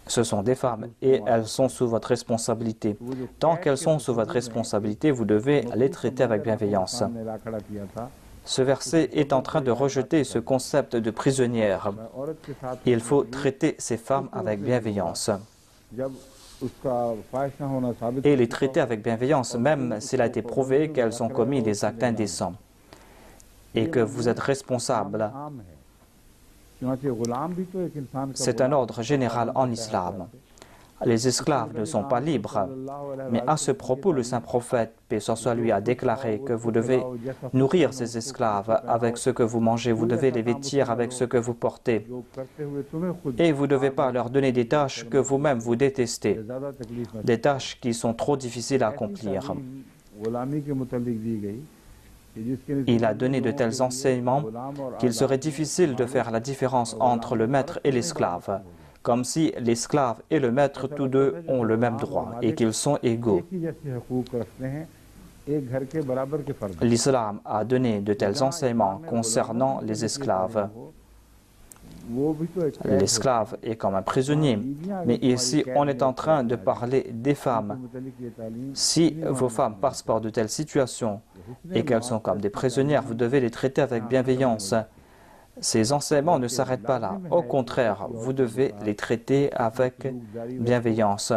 Ce sont des femmes et elles sont sous votre responsabilité. Tant qu'elles sont sous votre responsabilité, vous devez les traiter avec bienveillance. Ce verset est en train de rejeter ce concept de prisonnière. Il faut traiter ces femmes avec bienveillance. Et les traiter avec bienveillance, même s'il a été prouvé qu'elles ont commis des actes indécents et que vous êtes responsable. C'est un ordre général en islam. Les esclaves ne sont pas libres. Mais à ce propos, le saint prophète, paix soit lui, a déclaré que vous devez nourrir ces esclaves avec ce que vous mangez, vous devez les vêtir avec ce que vous portez. Et vous ne devez pas leur donner des tâches que vous-même vous détestez, des tâches qui sont trop difficiles à accomplir. Il a donné de tels enseignements qu'il serait difficile de faire la différence entre le maître et l'esclave, comme si l'esclave et le maître, tous deux, ont le même droit et qu'ils sont égaux. L'islam a donné de tels enseignements concernant les esclaves. L'esclave est comme un prisonnier, mais ici on est en train de parler des femmes. Si vos femmes passent par de telles situations et qu'elles sont comme des prisonnières, vous devez les traiter avec bienveillance. Ces enseignements ne s'arrêtent pas là. Au contraire, vous devez les traiter avec bienveillance.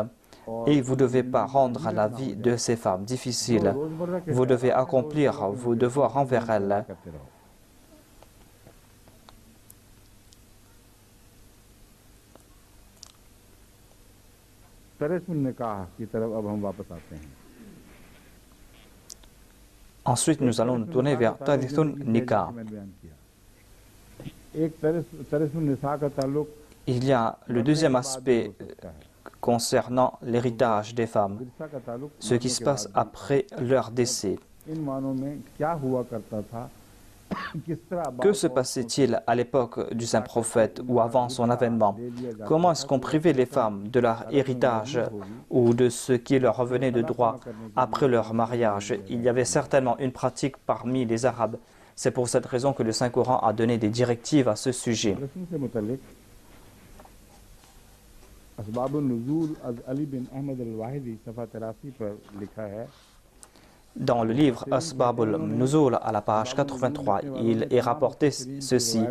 Et vous ne devez pas rendre la vie de ces femmes difficile. Vous devez accomplir vos devoirs envers elles. Ensuite, nous allons nous tourner vers Tarithun Nikah. Il y a le deuxième aspect concernant l'héritage des femmes, ce qui se passe après leur décès. Que se passait-il à l'époque du saint prophète ou avant son avènement? Comment est-ce qu'on privait les femmes de leur héritage ou de ce qui leur revenait de droit après leur mariage? Il y avait certainement une pratique parmi les Arabes. C'est pour cette raison que le Saint-Coran a donné des directives à ce sujet. Dans le livre Asbab al-Nuzul, à la page 83, il est rapporté ceci.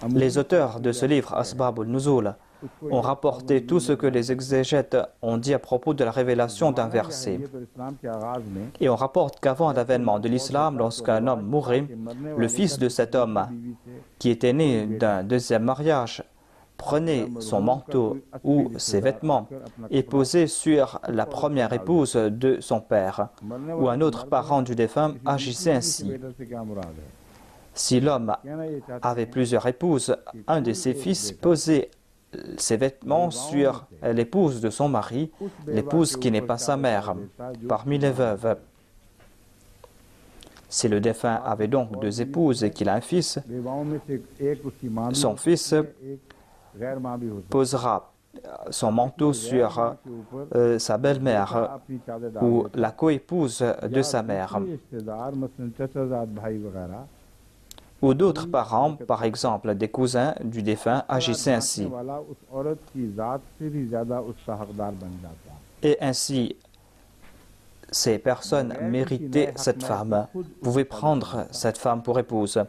Les auteurs de ce livre Asbab al-Nuzul ont rapporté tout ce que les exégètes ont dit à propos de la révélation d'un verset. Et on rapporte qu'avant l'avènement de l'islam, lorsqu'un homme mourait, le fils de cet homme, qui était né d'un deuxième mariage, prenait son manteau ou ses vêtements et posait sur la première épouse de son père, ou un autre parent du défunt agissait ainsi. Si l'homme avait plusieurs épouses, un de ses fils posait ses vêtements sur l'épouse de son mari, l'épouse qui n'est pas sa mère, parmi les veuves. Si le défunt avait donc deux épouses et qu'il a un fils, son fils posera son manteau sur sa belle-mère ou la coépouse de sa mère. Ou d'autres parents, par exemple des cousins du défunt, agissaient ainsi. Et ainsi, ces personnes méritaient cette femme, pouvaient prendre cette femme pour épouse,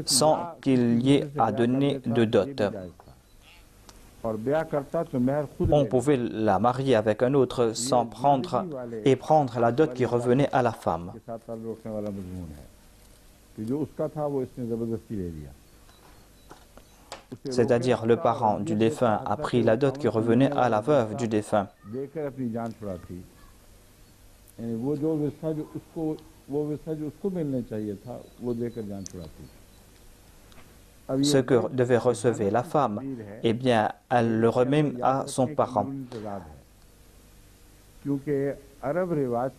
sans qu'il y ait à donner de dot. On pouvait la marier avec un autre sans prendre la dot qui revenait à la femme. C'est-à-dire le parent du défunt a pris la dot qui revenait à la veuve du défunt. Ce que devait recevoir la femme, eh bien, elle le remet à son parent.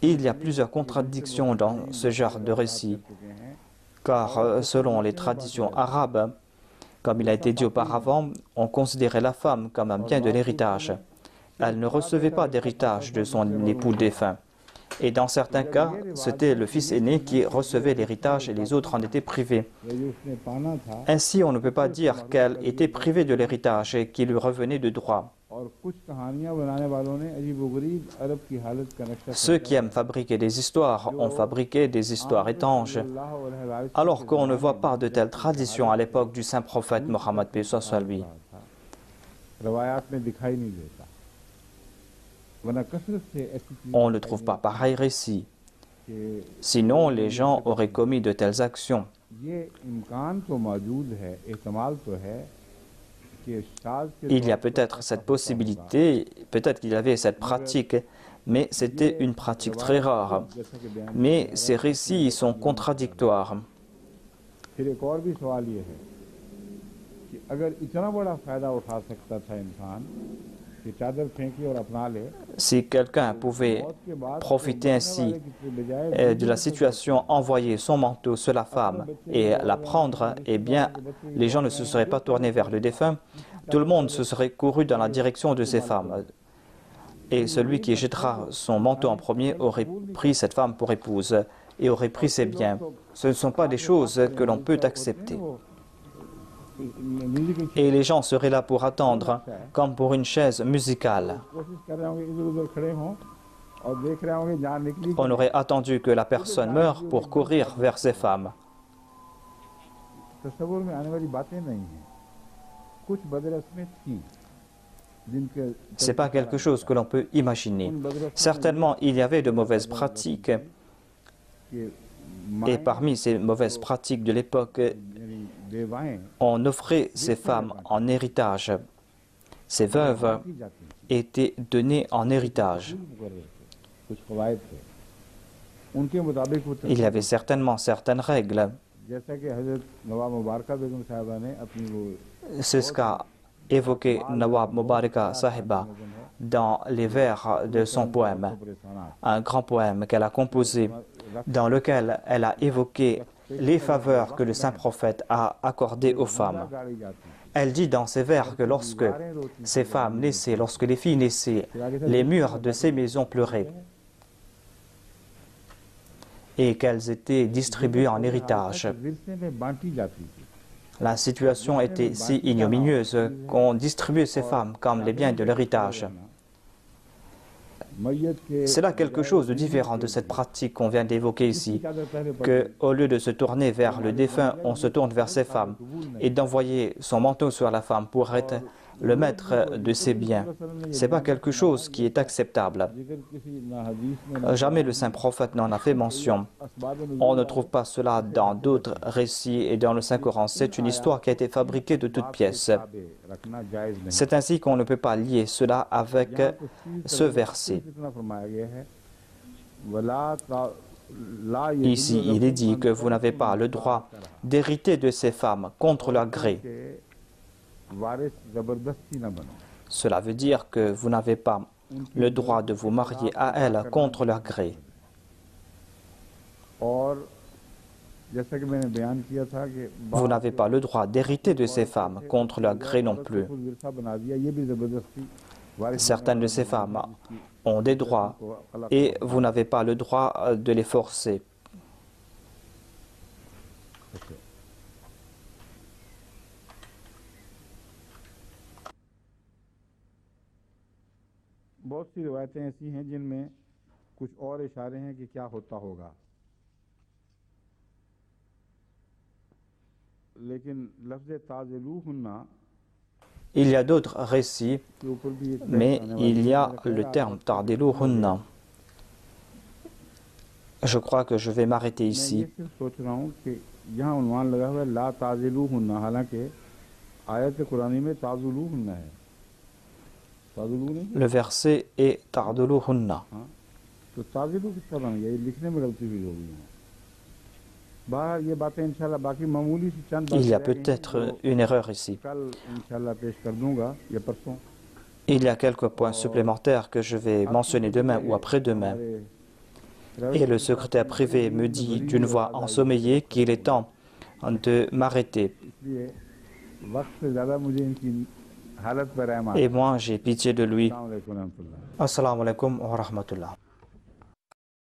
Il y a plusieurs contradictions dans ce genre de récit, car selon les traditions arabes, comme il a été dit auparavant, on considérait la femme comme un bien de l'héritage. Elle ne recevait pas d'héritage de son époux défunt. Et dans certains cas, c'était le fils aîné qui recevait l'héritage et les autres en étaient privés. Ainsi, on ne peut pas dire qu'elle était privée de l'héritage et qu'il lui revenait de droit. Ceux qui aiment fabriquer des histoires ont fabriqué des histoires étanches, alors qu'on ne voit pas de telles traditions à l'époque du saint prophète Mohammed paix soit lui. On ne trouve pas pareil récit. Sinon, les gens auraient commis de telles actions. Il y a peut-être cette possibilité, peut-être qu'il y avait cette pratique, mais c'était une pratique très rare. Mais ces récits sont contradictoires. Si quelqu'un pouvait profiter ainsi de la situation, envoyer son manteau sur la femme et la prendre, eh bien, les gens ne se seraient pas tournés vers le défunt. Tout le monde se serait couru dans la direction de ces femmes. Et celui qui jettera son manteau en premier aurait pris cette femme pour épouse et aurait pris ses biens. Ce ne sont pas des choses que l'on peut accepter. Et les gens seraient là pour attendre, comme pour une chaise musicale. On aurait attendu que la personne meure pour courir vers ces femmes. Ce n'est pas quelque chose que l'on peut imaginer. Certainement, il y avait de mauvaises pratiques. Et parmi ces mauvaises pratiques de l'époque, on offrait ces femmes en héritage. Ces veuves étaient données en héritage. Il y avait certainement certaines règles. C'est ce qu'a évoqué Nawab Mubaraka Sahiba dans les vers de son poème, un grand poème qu'elle a composé, dans lequel elle a évoqué les faveurs que le saint prophète a accordées aux femmes. Elle dit dans ces vers que lorsque ces femmes naissaient, lorsque les filles naissaient, les murs de ces maisons pleuraient et qu'elles étaient distribuées en héritage. La situation était si ignominieuse qu'on distribuait ces femmes comme les biens de l'héritage. C'est là quelque chose de différent de cette pratique qu'on vient d'évoquer ici, qu'au lieu de se tourner vers le défunt, on se tourne vers ses femmes et d'envoyer son manteau sur la femme pour être le maître de ses biens. Ce n'est pas quelque chose qui est acceptable. Jamais le saint prophète n'en a fait mention. On ne trouve pas cela dans d'autres récits et dans le Saint-Coran. C'est une histoire qui a été fabriquée de toutes pièces. C'est ainsi qu'on ne peut pas lier cela avec ce verset. Ici, il est dit que vous n'avez pas le droit d'hériter de ces femmes contre leur gré. Cela veut dire que vous n'avez pas le droit de vous marier à elles contre leur gré. Vous n'avez pas le droit d'hériter de ces femmes contre leur gré non plus. Certaines de ces femmes ont des droits et vous n'avez pas le droit de les forcer. बहुत सी रिवायतें ऐसी हैं जिनमें कुछ और इशारे हैं कि क्या होता होगा, लेकिन लफ्ज़ ताज़िलूहुन्ना Il y a d'autres récits, mais il y a le terme tardiluhunna. Je crois que je vais m'arrêter ici. सोच रहा हूँ कि यहाँ उन्वान लगा हुआ है ला ताज़िलूहुन्ना, हालांकि आयत कुरानी में ताज़ुलूहुन्ना है। Le verset est tardiluhunna. तो ताज़िलू किस तरह बन गया, ये लिखने में गलती हुई होगी। बाहर ये बातें इंशाल्लाह बाकी मामूली सी चंद Il y a peut-être une erreur ici. कल इंशाल्लाह पेश कर दूंगा या परसों। Il y a quelques points supplémentaires que je vais mentionner demain ou après-demain. Et le secrétaire privé me dit d'une voix ensommeillée qu'il est temps de m'arrêter. Et moi, j'ai pitié de lui. Assalamu alaikum wa rahmatullah.